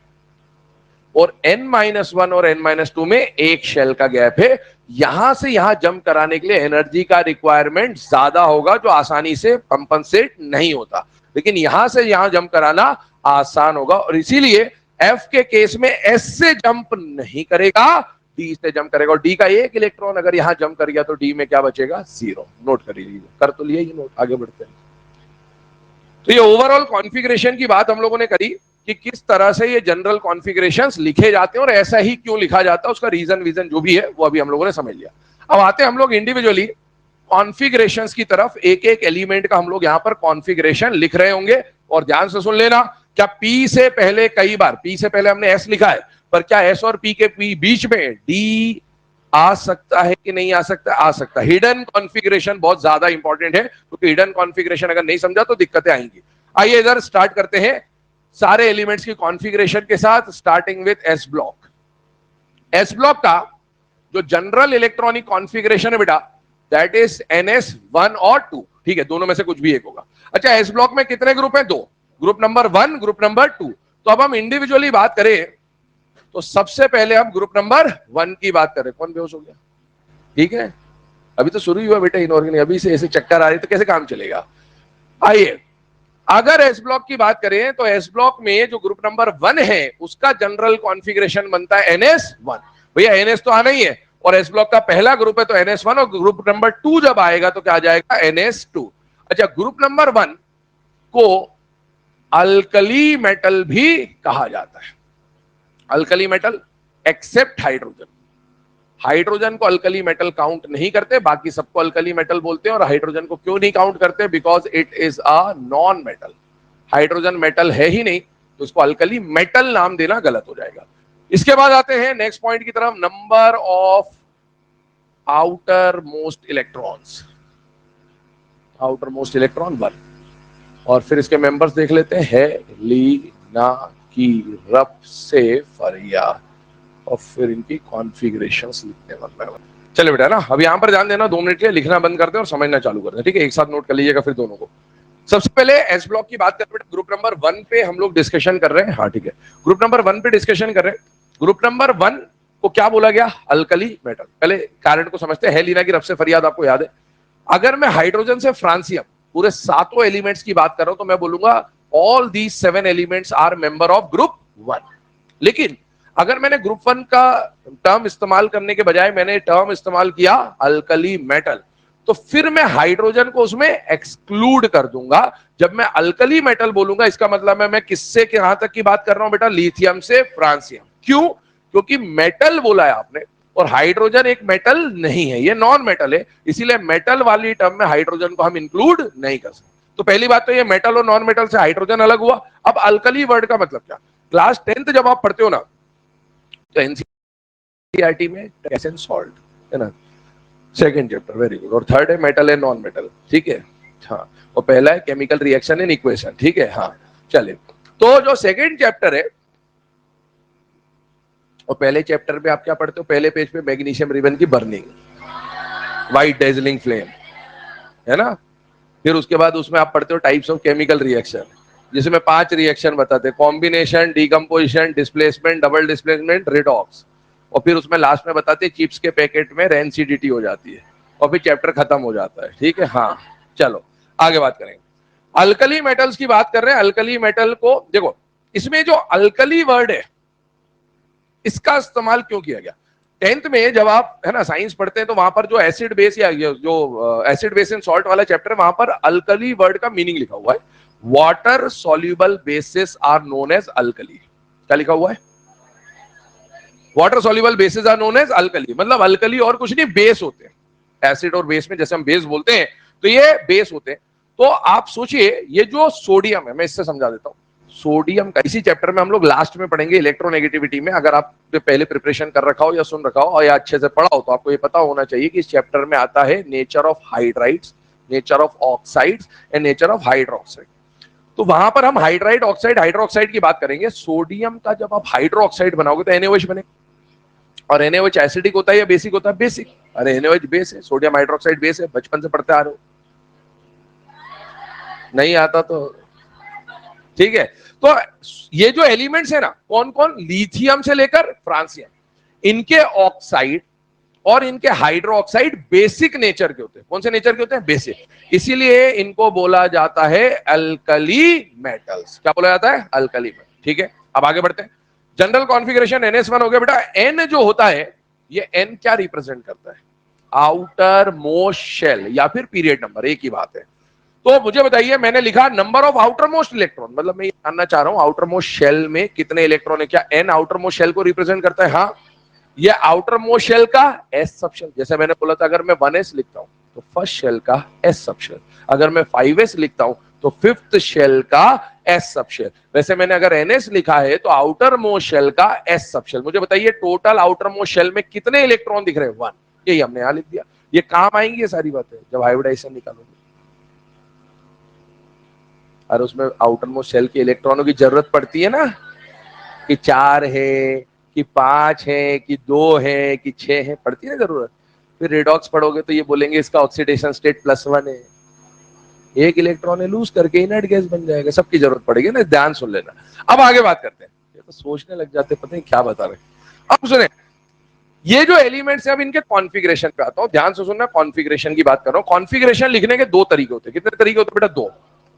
और N-1 और N-2 में एक शेल का गैप है। यहां से यहां जंप कराने के लिए एनर्जी का रिक्वायरमेंट ज्यादा होगा, जो आसानी से कंपनसेट नहीं होता। लेकिन यहां से यहां जंप कराना आसान होगा, और इसीलिए F के केस में S से जंप नहीं करेगा, D से जंप करेगा। और D का एक इलेक्ट्रॉन अगर यहां जंप कर गया तो D में क्या बचेगा? 0। नोट कर लीजिए, कर तो लिया ये नोट, आगे बढ़ते हैं। तो ये ओवरऑल कॉन्फ़िगरेशन की बात हम लोगों ने करी कि किस तरह से ये जनरल कॉन्फ़िगरेशंस लिखे जाते हैं, और ऐसा ही क्यों लिखा जाता है, उसका रीजन वीजन जो भी है वो अभी हम लोगों ने समझ लिया। अब आते हैं हम लोग इंडिविजुअली कॉन्फ़िगरेशंस की तरफ। एक एक एलिमेंट का हम लोग यहां पर कॉन्फ़िगरेशन लिख रहे होंगे, और ध्यान से सुन लेना। क्या P से पहले, कई बार P से पहले हमने S लिखा है, पर क्या S और P के बीच में D आ सकता है कि नहीं आ सकता? आ सकता है। हिडन कॉन्फ़िगरेशन बहुत ज्यादा इंपॉर्टेंट है, क्योंकि हिडन कॉन्फ़िगरेशन अगर नहीं समझा तो दिक्कतें आएंगी। आइए इधर स्टार्ट करते हैं सारे एलिमेंट्स की कॉन्फ़िगरेशन के साथ, starting with S block. S block का जो जनरल इलेक्ट्रॉनिक कॉन्फ़िगरेशन है बेटा, दैट इज NS1 और 2। ठीक है, दोनों में से कुछ भी एक होगा। अच्छा, S ब्लॉक में कितने ग्रुप हैं? दो। Group number 1, group number 2। तो अब हम इंडिविजुअली बात करें तो सबसे पहले हम ग्रुप नंबर 1 की बात करें। कौन बेहोश हो गया? ठीक है, अभी तो शुरू ही हुआ बेटा इनऑर्गेनिक, अभी से ऐसे चक्कर आ रहे तो कैसे काम चलेगा? आइए, अगर एस ब्लॉक की बात करें तो एस ब्लॉक में जो ग्रुप नंबर 1 है उसका जनरल कॉन्फ़िगरेशन बनता है NS1। भैया NS तो आना ही है, और एस ब्लॉक का पहला ग्रुप है तो NS1, और ग्रुप नंबर 2 जब आएगा तो क्या आ जाएगा? NS2। अच्छा, ग्रुप नंबर 1 को अल्कली मेटल भी कहा जाता है। Alkali metal except hydrogen. Hydrogen को अल्कली मेटल काउंट नहीं करते, बाकी सबको अल्कली मेटल बोलते हैं। और हाइड्रोजन को क्यों नहीं काउंट करते? Because it is a non metal. Hydrogen metal है ही नहीं, तो उसको अल्कली मेटल नाम देना गलत हो जाएगा। इसके बाद आते हैं नेक्स्ट पॉइंट की तरफ, number of outer most electrons. Outer most electron 1, और फिर इसके मेंबर्स देख लेते हैं, लीना की रफ से फरिया, और फिर इनकी कॉन्फ़िगरेशंस लिखते हैं। चले बेटा ना, अब यहां पर ध्यान देना, 2 मिनट के लिए लिखना बंद करते हैं और समझना चालू करते हैं। ठीक है, एक साथ नोट कर लीजिएगा फिर दोनों को। सबसे पहले एस ब्लॉक की बात करें, ग्रुप नंबर 1 पे हम लोग डिस्कशन कर रहे हैं। हाँ ठीक है, ग्रुप नंबर 1 पे डिस्कशन कर रहे हैं। ग्रुप नंबर 1 को क्या बोला गया? Alkali metal. पहले कारण को समझते हैं। लीना की रफ से फरियाद आपको याद है। अगर मैं हाइड्रोजन से फ्रांसियम पूरे सातों एलिमेंट्स की बात कर रहा हूं तो मैं बोलूंगा all these 7 elements are member of group 1। लेकिन अगर मैंने ग्रुप 1 का टर्म इस्तेमाल करने के बजाय मैंने टर्म इस्तेमाल किया अल्कली मेटल, तो फिर मैं हाइड्रोजन को उसमें एक्सक्लूड कर दूंगा। जब मैं अल्कली मेटल बोलूंगा, इसका मतलब है मैं किससे कहां तक की बात कर रहा हूं बेटा? लिथियम से फ्रांसियम। क्यों? क्योंकि मेटल बोला है आपने, और हाइड्रोजन एक मेटल नहीं है, ये नॉन मेटल है, इसीलिए मेटल वाली टर्म में हाइड्रोजन को हम इंक्लूड नहीं कर सकते। तो पहली बात तो ये मेटल और नॉन मेटल से हाइड्रोजन अलग हुआ। अब अल्कली वर्ड का मतलब क्या? क्लास 10th जब आप पढ़ते हो ना, तो एनसीईआरटी में गैस एंड सॉल्ट है ना, सेकंड चैप्टर, वेरी गुड। और थर्ड है मेटल एंड नॉन मेटल। ठीक है, हाँ। और पहला है केमिकल रिएक्शन एंड इक्वेशन। ठीक है, हाँ। चलिए, तो जो सेकंड चैप्टर है, और पहले चैप्टर में आप क्या पढ़ते हो? पहले पेज पे मैग्नीशियम रिबन की बर्निंग, व्हाइट डेजलिंग फ्लेम, है ना। फिर उसके बाद उसमें आप पढ़ते हो टाइप्स ऑफ केमिकल रिएक्शन, जिसमें 5 रिएक्शन बताते हैं, combination, decomposition, displacement, double displacement, redox. और फिर उसमें लास्ट में बताते हैं चिप्स के पैकेट में रेंसिडिटी हो जाती है, और फिर चैप्टर खत्म हो जाता है। ठीक है, हाँ। चलो आगे बात करेंगे। अल्कली मेटल्स की बात कर रहे हैं। अल्कली मेटल को देखो, इसमें जो अल्कली वर्ड है इसका इस्तेमाल क्यों किया गया? 10th में जब आप है ना साइंस पढ़ते हैं तो वहां पर जो एसिड बेस या जो एसिड बेस एंड सॉल्ट वाला चैप्टर है वहां पर अल्कली वर्ड का मीनिंग लिखा हुआ है। Water soluble bases are known as alkali. क्या लिखा हुआ है? Water soluble bases are known as alkali, मतलब अल्कली और कुछ नहीं, बेस होते हैं। एसिड और बेस में जैसे हम बेस बोलते हैं तो ये बेस होते हैं। तो आप सोचिए ये जो सोडियम है, मैं इससे समझा देता हूं। सोडियम का इसी चैप्टर में हम लोग लास्ट में पढ़ेंगे इलेक्ट्रोनेगेटिविटी में। अगर आपने पहले प्रिपरेशन कर रखा हो या सुन रखा हो और या अच्छे से पढ़ा हो तो आपको ये पता होना चाहिए कि इस चैप्टर में आता है nature of hydrides, nature of oxides and nature of hydroxide. तो वहां पर हम हाइड्राइड ऑक्साइड हाइड्रोक्साइड की बात करेंगे। सोडियम का जब आप हाइड्रोक्साइड बनाओगे तो NaOH बने, और NaOH एसिडिक होता है या बेसिक होता है? बेसिक। अरे NaOH बेस है, सोडियम हाइड्रोक्साइड बेस है, बचपन से पढ़ते आ रहे हो। नहीं आता तो ठीक है। तो ये जो एलिमेंट्स है ना, कौन कौन? लिथियम से लेकर फ्रांसियम, इनके ऑक्साइड और इनके हाइड्रोक्साइड बेसिक नेचर के होते हैं। कौन से नेचर के होते हैं? बेसिक। इसीलिए इनको बोला जाता है अल्कली मेटल्स। क्या बोला जाता है? Alkali metal. ठीक है, अब आगे बढ़ते हैं। जनरल कॉन्फ़िगरेशन NS1 हो गया। बेटा N जो होता है, ये N क्या रिप्रेजेंट करता है? आउटर मोस्ट शेल या फिर पीरियड नंबर, एक ही बात है। तो मुझे बताइए, मैंने लिखा number of outer most electron, मतलब मैं ये जानना चाह रहा हूं आउटर मोस्ट शेल में कितने इलेक्ट्रॉन है। क्या N आउटर मोस्ट शेल को रिप्रेजेंट करता है? हाँ। ये आउटर मोस्ट शेल का S सब शेल, जैसे मैंने बोला था अगर मैं 1s लिखता हूं तो फर्स्ट शेल का S सब शेल, अगर मैं 5s लिखता हूं तो फिफ्थ शेल का S सब शेल। वैसे मैंने अगर NS लिखा है तो आउटर मोस्ट शेल का S सब शेल। मुझे बताइए टोटल आउटर मोस्ट शेल में कितने इलेक्ट्रॉन दिख रहे हैं? 1। यही हमने यहां लिख दिया। ये काम आएंगी ये सारी बातें जब हाइब्रिडाइजेशन निकालोगे। और उसमें आउटर मोस्ट शेल के इलेक्ट्रॉनों की जरूरत पड़ती है ना, कि 4 है कि 5 है कि 2 है कि 6 है, पड़ती है ना जरूरत। फिर रेडॉक्स पढ़ोगे तो ये बोलेंगे इसका ऑक्सीडेशन स्टेट +1 है, एक इलेक्ट्रॉन है लूज करके इनर्ट गैस बन जाएगा। सबकी जरूरत पड़ेगी ना, ध्यान सुन लेना। अब आगे बात करते हैं। ये तो सोचने लग जाते पता नहीं क्या बता रहे। अब सुने, ये जो एलिमेंट्स है अब इनके कॉन्फ़िगरेशन पे आता हूं, ध्यान से सुनना। कॉन्फ़िगरेशन की बात कर रहा हूं। कॉन्फ़िगरेशन लिखने के 2 तरीके होते हैं। कितने तरीके होते हैं बेटा? 2।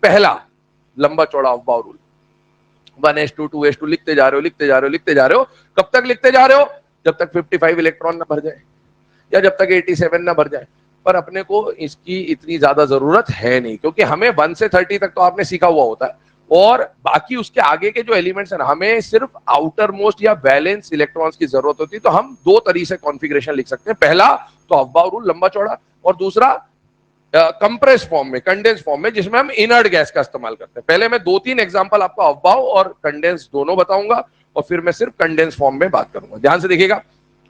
पहला लंबा चौड़ा अफबाउ रूल, 1s2 2s2 लिखते जा रहे हो लिखते जा रहे हो लिखते जा रहे हो। कब तक लिखते जा रहे हो? जब तक 55 इलेक्ट्रॉन ना भर जाए या जब तक 87 ना भर जाए। पर अपने को इसकी इतनी ज्यादा जरूरत है नहीं, क्योंकि हमें 1 से 30 तक तो आपने सीखा हुआ होता है, और बाकी उसके आगे के जो एलिमेंट्स हैं ना, हमें सिर्फ आउटर मोस्ट या बैलेंस इलेक्ट्रॉन्स की जरूरत होती है। तो हम 2 तरीके से कॉन्फ़िगरेशन लिख सकते हैं। पहला तो अफबाउ रूल, लंबा चौड़ा, और दूसरा कंप्रेस फॉर्म में, कंडेंस फॉर्म में, जिसमें हम इनर्ट गैस का इस्तेमाल करते हैं। पहले मैं 2-3 एग्जांपल आपको अफबाउ और कंडेंस दोनों बताऊंगा, और फिर मैं सिर्फ कंडेंस फॉर्म में बात करूंगा। ध्यान से देखिएगा।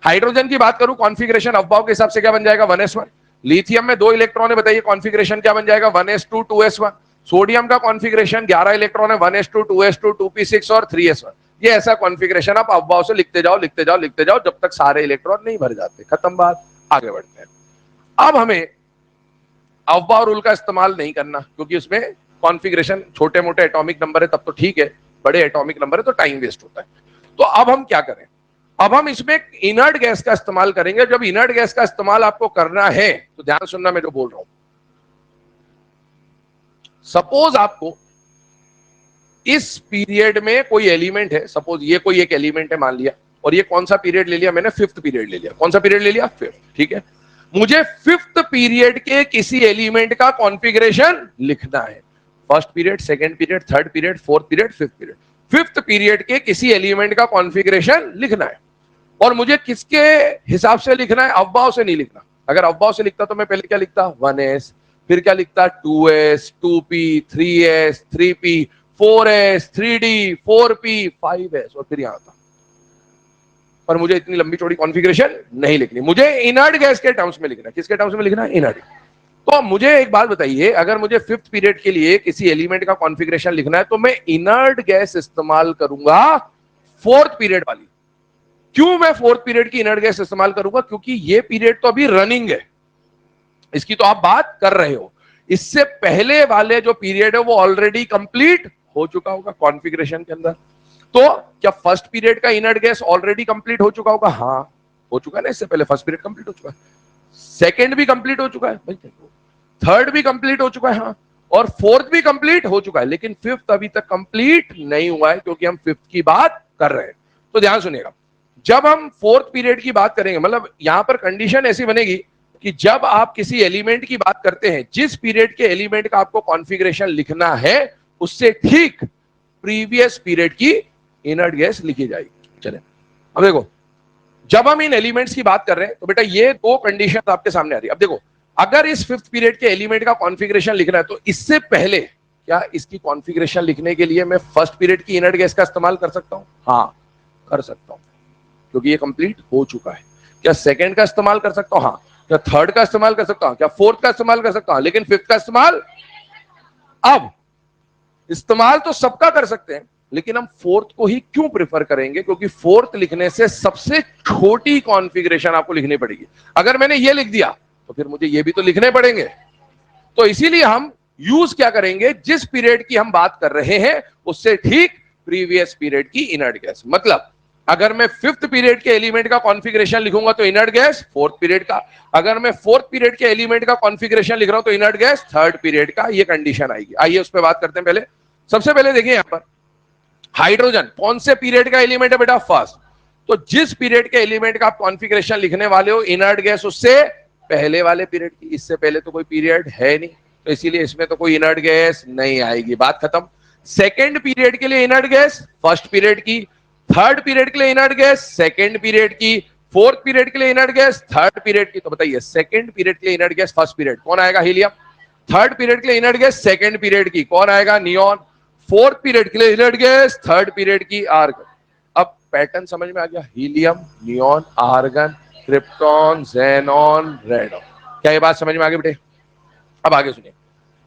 हाइड्रोजन की बात करूं, कॉन्फ़िगरेशन अफबाउ के हिसाब से क्या बन जाएगा? 1s1। लिथियम में 2 इलेक्ट्रॉन है, बताइए कॉन्फ़िगरेशन क्या बन जाएगा? 1s2 2s1। सोडियम का कॉन्फ़िगरेशन 11 इलेक्ट्रॉन है, 1s2 2s2 2p6 और 3s1। ये ऐसा कॉन्फ़िगरेशन आप अफबाउ से लिखते जाओ लिखते जाओ लिखते जाओ जब तक सारे इलेक्ट्रॉन नहीं भर जाते। खत्म बात, आगे बढ़ते हैं। अब हमें अफबाउ रूल का इस्तेमाल नहीं करना, क्योंकि उसमें कॉन्फ़िगरेशन छोटे मोटे एटॉमिक नंबर है तब तो ठीक है, बड़े एटॉमिक नंबर है तो टाइम वेस्ट होता है। तो अब हम क्या करें? अब हम इसमें इनर्ट गैस का इस्तेमाल करेंगे। जब इनर्ट गैस का इस्तेमाल आपको करना है तो ध्यान सुनना मैं जो बोल रहा हूं। सपोज आपको इस पीरियड में कोई एलिमेंट है, सपोज ये कोई एक एलिमेंट है मान लिया, और ये कौन सा पीरियड ले लिया मैंने? 5th पीरियड ले लिया। कौन सा पीरियड ले लिया? 5th। ठीक है, मुझे 5th पीरियड के किसी एलिमेंट का कॉन्फ़िगरेशन लिखना है। First period, second period, third period, fourth period, 5th period. 5th period के किसी एलिमेंट का कॉन्फ़िगरेशन लिखना है, और मुझे किसके हिसाब से लिखना है? अफबाउ से नहीं लिखना। अगर अफबाउ से लिखता तो मैं पहले क्या लिखता? 1s, फिर क्या लिखता? 2s, 2p, 3s, 3p, 4s, 3d, 4p, 5s, और फिर यहां था। पर मुझे इतनी लंबी चौड़ी कॉन्फ़िगरेशन नहीं लिखनी, मुझे इनर्ट गैस के टर्म्स में लिखना है। किसके टर्म्स में लिखना है? इनर्ट। तो मुझे एक बात बताइए, अगर मुझे 5th पीरियड के लिए किसी एलिमेंट का कॉन्फ़िगरेशन लिखना है तो मैं इनर्ट गैस इस्तेमाल करूंगा 4th पीरियड वाली। क्यों मैं 4th पीरियड की इनर्ट गैस इस्तेमाल करूंगा? क्योंकि ये पीरियड तो अभी रनिंग है, इसकी तो आप बात कर रहे हो। इससे पहले वाले जो पीरियड है वो ऑलरेडी कंप्लीट हो चुका होगा कॉन्फ़िगरेशन के अंदर। तो क्या फर्स्ट पीरियड का इनर्ट गैस ऑलरेडी कंप्लीट हो चुका होगा? हाँ, हो चुका है ना। इससे पहले फर्स्ट पीरियड कंप्लीट हो चुका है, सेकंड भी कंप्लीट हो चुका है भाई, थर्ड भी कंप्लीट हो चुका है, हाँ, और फोर्थ भी कंप्लीट हो चुका है, लेकिन फिफ्थ अभी तक कंप्लीट नहीं हुआ है क्योंकि हम फिफ्थ की बात कर रहे हैं। तो ध्यान सुनिएगा, जब हम फोर्थ पीरियड की बात करेंगे, मतलब यहां पर कंडीशन ऐसी बनेगी कि जब आप किसी एलिमेंट की बात करते हैं, जिस पीरियड के एलिमेंट का आपको कॉन्फ़िगरेशन लिखना है उससे ठीक प्रीवियस पीरियड की इनर्ट गैस लिखी जाएगी। चले अब देखो, जब हम इन एलिमेंट्स की बात कर रहे हैं तो बेटा ये दो कंडीशन आपके सामने आ रही है। अब देखो, अगर इस फिफ्थ पीरियड के एलिमेंट का कॉन्फ़िगरेशन लिखना है तो इससे पहले क्या इसकी कॉन्फ़िगरेशन लिखने के लिए मैं फर्स्ट पीरियड की इनर्ट गैस का इस्तेमाल कर सकता हूं? हाँ, कर सकता हूं, क्योंकि ये कंप्लीट हो चुका है। क्या सेकंड का इस्तेमाल कर सकता हूं? हाँ। क्या थर्ड का इस्तेमाल कर सकता हूं? क्या फोर्थ का इस्तेमाल कर सकता हूं? लेकिन फिफ्थ का इस्तेमाल, अब इस्तेमाल तो सबका कर सकते हैं, लेकिन हम फोर्थ को ही क्यों प्रेफर करेंगे? क्योंकि फोर्थ लिखने से सबसे छोटी कॉन्फ़िगरेशन आपको लिखनी पड़ेगी। अगर मैंने ये लिख दिया तो फिर मुझे ये भी तो लिखने पड़ेंगे। तो इसीलिए हम यूज क्या करेंगे, जिस पीरियड की हम बात कर रहे हैं उससे ठीक प्रीवियस पीरियड की इनर्ट गैस। मतलब अगर मैं फिफ्थ पीरियड के एलिमेंट का कॉन्फ़िगरेशन लिखूंगा तो इनर्ट गैस फोर्थ पीरियड का, अगर मैं फोर्थ पीरियड के एलिमेंट का कॉन्फ़िगरेशन लिख रहा हूं तो इनर्ट गैस थर्ड पीरियड का। ये कंडीशन आएगी। आइए उस पर बात करते हैं। पहले सबसे पहले देखिए, यहां पर हाइड्रोजन कौन से पीरियड का एलिमेंट है बेटा? फर्स्ट। तो जिस पीरियड के एलिमेंट का आप कॉन्फ़िगरेशन लिखने वाले हो इनर्ट गैस उससे पहले वाले पीरियड की। इससे पहले तो कोई पीरियड है नहीं, तो इसीलिए इसमें तो कोई इनर्ट गैस नहीं आएगी। बात खत्म। सेकंड पीरियड के लिए इनर्ट गैस फर्स्ट पीरियड की, थर्ड पीरियड के लिए इनर्ट गैस सेकंड पीरियड की, फोर्थ पीरियड के लिए इनर्ट गैस थर्ड पीरियड की। तो बताइए, सेकंड पीरियड के लिए इनर्ट गैस फर्स्ट पीरियड कौन आएगा? हीलियम। थर्ड पीरियड के लिए इनर्ट गैस सेकंड पीरियड की कौन आएगा? नियॉन। फोर्थ पीरियड के लिए इनर्ट गैस थर्ड पीरियड की आर्गन। अब पैटर्न समझ में आ गया? Helium, neon, argon, krypton, xenon, radon. क्या ये बात समझ में आ गई बेटे? अब आगे सुनिए,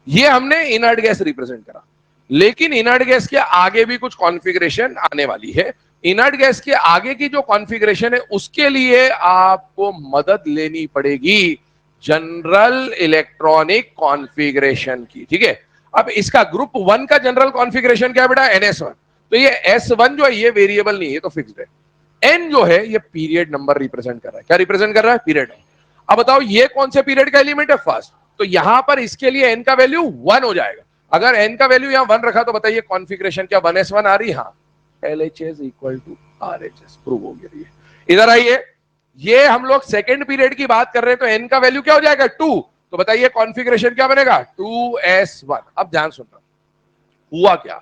ये हमने इनर्ट गैस रिप्रेजेंट करा, लेकिन इनर्ट गैस के आगे भी कुछ कॉन्फ़िगरेशन आने वाली है। इनर्ट गैस के आगे की जो कॉन्फ़िगरेशन है उसके लिए आपको मदद लेनी पड़ेगी जनरल इलेक्ट्रॉनिक कॉन्फ़िगरेशन की। ठीक है, अब इसका ग्रुप वन का जनरल कॉन्फ़िगरेशन क्या है बेटा? NS1। तो ये S1 जो है ये वेरिएबल नहीं है, ये तो फिक्स्ड है। N जो है ये पीरियड नंबर रिप्रेजेंट कर रहा है। क्या रिप्रेजेंट कर रहा है? पीरियड। अब बताओ ये कौन से पीरियड का एलिमेंट है? फर्स्ट। तो यहां पर इसके लिए n का वैल्यू 1 हो जाएगा। अगर n का वैल्यू यहां 1 रखा तो बताइए कॉन्फ़िगरेशन क्या 1s1 आ रही? हाँ, LHS equal to RHS prove हो गया। इधर आइए, ये हम लोग सेकंड पीरियड की बात कर रहे हैं, तो n का वैल्यू क्या हो जाएगा? 2। तो बताइए कॉन्फ़िगरेशन क्या बनेगा? 2s1। अब ध्यान सुनना, हुआ क्या,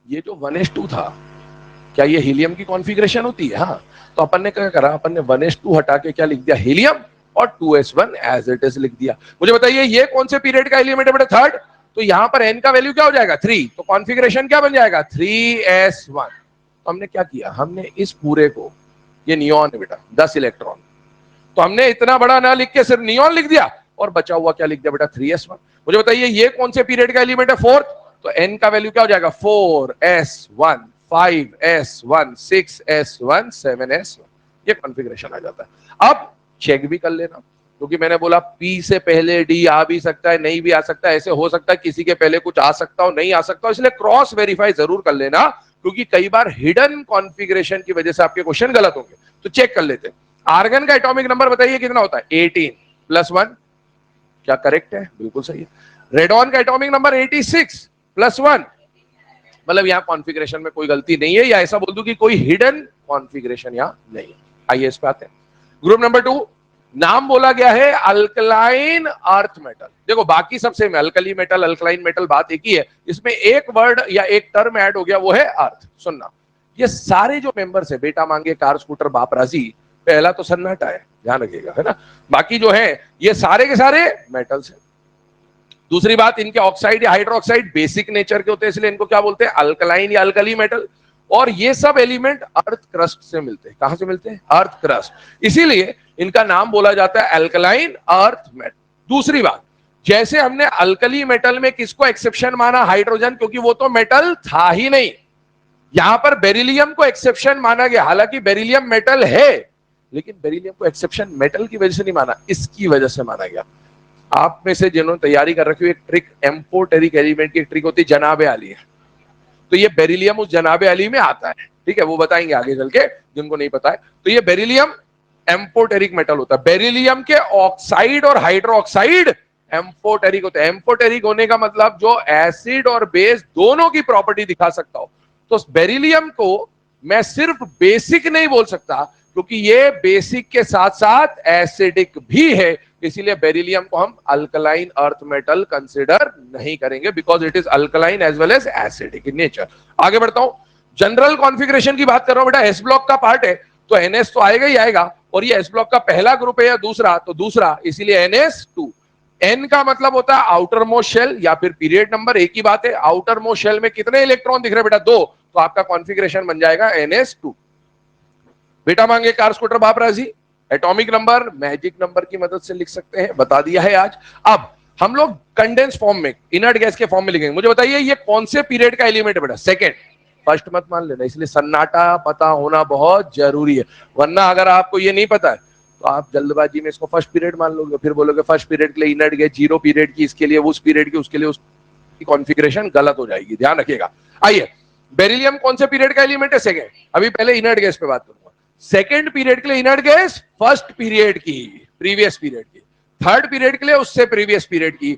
ये जो 1s2 था, क्या ये हीलियम की कॉन्फ़िगरेशन होती है? हाँ। तो अपन ने क्या करा, अपन ने 1s2 हटा के क्या लिख दिया? हीलियम, और 2s1 एज इट इज लिख दिया। मुझे बताइए ये कौन से पीरियड का एलिमेंट है बेटा? थर्ड। तो यहां पर n का वैल्यू क्या हो जाएगा? 3। तो कॉन्फ़िगरेशन क्या बन जाएगा? 3s1। तो हमने क्या किया, हमने इस पूरे को, ये नियॉन है बेटा 10 इलेक्ट्रॉन, तो हमने इतना बड़ा ना लिख के सिर्फ नियॉन लिख दिया और बचा हुआ क्या लिख दिया बेटा? 3s1। मुझे बताइए ये कौन से पीरियड का एलिमेंट है? फोर्थ। तो n का वैल्यू क्या हो जाएगा? 4s1, 5s1, 6s1, 7s1। ये कॉन्फ़िगरेशन आ जाता है। अब चेक भी कर लेना, क्योंकि मैंने बोला P से पहले D आ भी सकता है, नहीं भी आ सकता है। ऐसे हो सकता है किसी के पहले कुछ आ सकता हो, नहीं आ सकता हो, इसलिए क्रॉस वेरीफाई जरूर कर लेना, क्योंकि कई बार हिडन कॉन्फ़िगरेशन की वजह से आपके क्वेश्चन गलत होंगे। तो चेक कर लेते हैं। आर्गन का एटॉमिक नंबर बताइए कितना होता है? 18 + 1। क्या करेक्ट है? बिल्कुल सही है। रेडॉन का एटॉमिक नंबर 86 + 1। मतलब यहां कॉन्फ़िगरेशन में कोई गलती नहीं है, या ऐसा बोल दूं कि कोई हिडन कॉन्फ़िगरेशन यहां नहीं है। आइए इस पे आते हैं। ग्रुप नंबर 2, नाम बोला गया है अल्कलाइन अर्थ मेटल। देखो बाकी सब सेम है, अल्कली मेटल, अल्कलाइन मेटल, बात एक ही है। इसमें एक वर्ड या एक टर्म ऐड हो गया, वो है अर्थ। सुनना, ये सारे जो मेंबर्स है, बेटा मांगे कार स्कूटर बाप राजी, पहला तो सन्नाटा है, ध्यान रखिएगा, है ना। बाकी जो है ये सारे के सारे मेटल्स है। दूसरी बात, इनके ऑक्साइड या हाइड्रोक्साइड बेसिक नेचर के होते हैं, इसलिए इनको क्या बोलते हैं? अल्कलाइन या अल्कली मेटल। और ये सब एलिमेंट अर्थ क्रस्ट से मिलते हैं। कहां से मिलते हैं? Earth crust. इसीलिए इनका नाम बोला जाता है अल्कलाइन अर्थ मेटल। दूसरी बात, जैसे हमने अल्कली मेटल में किसको एक्सेप्शन माना? हाइड्रोजन, क्योंकि वो तो मेटल था ही नहीं। यहां पर बेरिलियम को एक्सेप्शन माना गया, हालांकि बेरिलियम मेटल है, लेकिन बेरिलियम को एक्सेप्शन मेटल की वजह से नहीं माना, इसकी वजह से माना गया। आप में से जिन्होंने तैयारी कर रखी है, एक ट्रिक एम्फोटेरिक एलिमेंट की एक ट्रिक होती है, जनाबे आली है। तो ये बेरिलियम उस जनाबे अली में आता है, ठीक है, वो बताएंगे आगे चल के जिनको नहीं पता है। तो ये बेरिलियम एम्फोटेरिक मेटल होता है। बेरिलियम के ऑक्साइड और हाइड्रोक्साइड एम्फोटेरिक होता है। एम्फोटेरिक होने का मतलब जो एसिड और बेस दोनों की प्रॉपर्टी दिखा सकता हो। तो बेरिलियम को मैं सिर्फ बेसिक नहीं बोल सकता, क्योंकि ये बेसिक के साथ साथ एसिडिक भी है, इसीलिए बेरिलियम को हम अल्कलाइन अर्थ मेटल कंसिडर नहीं करेंगे, because it is alkaline as well as acidic in nature. आगे बढ़ता हूं, जनरल कॉन्फ़िगरेशन की बात कर रहा हूं बेटा। एस ब्लॉक का पार्ट है तो एनएस तो आएगा ही आएगा, और ये एस ब्लॉक का पहला ग्रुप है या दूसरा, तो दूसरा, इसीलिए NS2। एन का मतलब होता है आउटर मोस्ट शेल या फिर पीरियड नंबर, एक ही बात है। आउटर मोस्ट शेल में कितने इलेक्ट्रॉन दिख रहे हैं बेटा? 2, तो आपका कॉन्फ़िगरेशन बन जाएगा NS2। बेटा मांगे कार स्कूटर बाप राजी, एटॉमिक नंबर मैजिक नंबर की मदद से लिख सकते हैं, बता दिया है आज। अब हम लोग कंडेंस फॉर्म में, इनर्ट गैस के फॉर्म में लिखेंगे। मुझे बताइए ये कौन से पीरियड का एलिमेंट है बेटा? सेकेंड। फर्स्ट मत मान लेना, इसलिए सन्नाटा पता होना बहुत जरूरी है, वरना अगर आपको ये नहीं पता है तो आप जल्दबाजी में इसको फर्स्ट पीरियड मान लोगे, फिर बोलोगे फर्स्ट पीरियड के लिए इनर्ट गैस, जीरो पीरियड की इसके लिए, उस पीरियड की उसके लिए, उसकी कॉन्फ़िगरेशन गलत हो जाएगी, ध्यान रखिएगा। आइए, बेरिलियम कौन से पीरियड का एलिमेंट है? सेकेंड। अभी पहले इनर्ट गैस पे बात करूंगा। सेकेंड पीरियड के लिए इनर्ट गैस फर्स्ट पीरियड की, प्रीवियस पीरियड की। थर्ड पीरियड के लिए उससे प्रीवियस पीरियड की।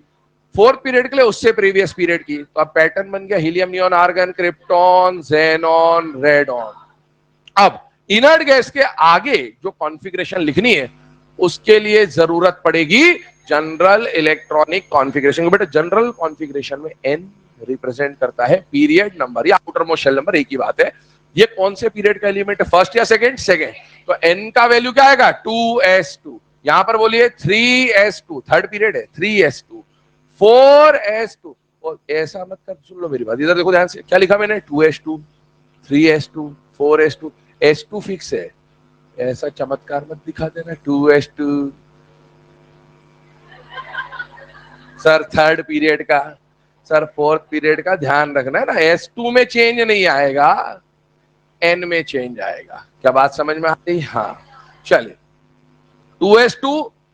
फोर्थ पीरियड के लिए उससे प्रीवियस पीरियड की। तो अब पैटर्न बन गया helium, neon, argon, krypton, xenon, radon. अब इनर्ट गैस के आगे जो कॉन्फ़िगरेशन लिखनी है उसके लिए जरूरत पड़ेगी जनरल इलेक्ट्रॉनिक कॉन्फ़िगरेशन। बेटा जनरल कॉन्फ़िगरेशन में एन रिप्रेजेंट करता है पीरियड नंबर या आउटर मोस्ट शेल नंबर, एक ही बात है। ये कौन से पीरियड का एलिमेंट है? फर्स्ट या सेकंड? सेकंड। तो एन का वैल्यू क्या आएगा? 2s2। यहां पर बोलिए 3s2, थर्ड पीरियड है, 3s2, 4s2। और ऐसा मत कर, सुन लो मेरी बात, इधर देखो ध्यान से, क्या लिखा मैंने? 2s2, 3s2, 4s2, s2 fix है, ऐसा चमत्कार मत दिखा देना। 2s2 सर थर्ड पीरियड का, सर फोर्थ पीरियड का, ध्यान रखना है ना। S2 में चेंज नहीं आएगा, N में चेंज आएगा। क्या बात समझ में आ रही? हाँ, चलिए। 2s2,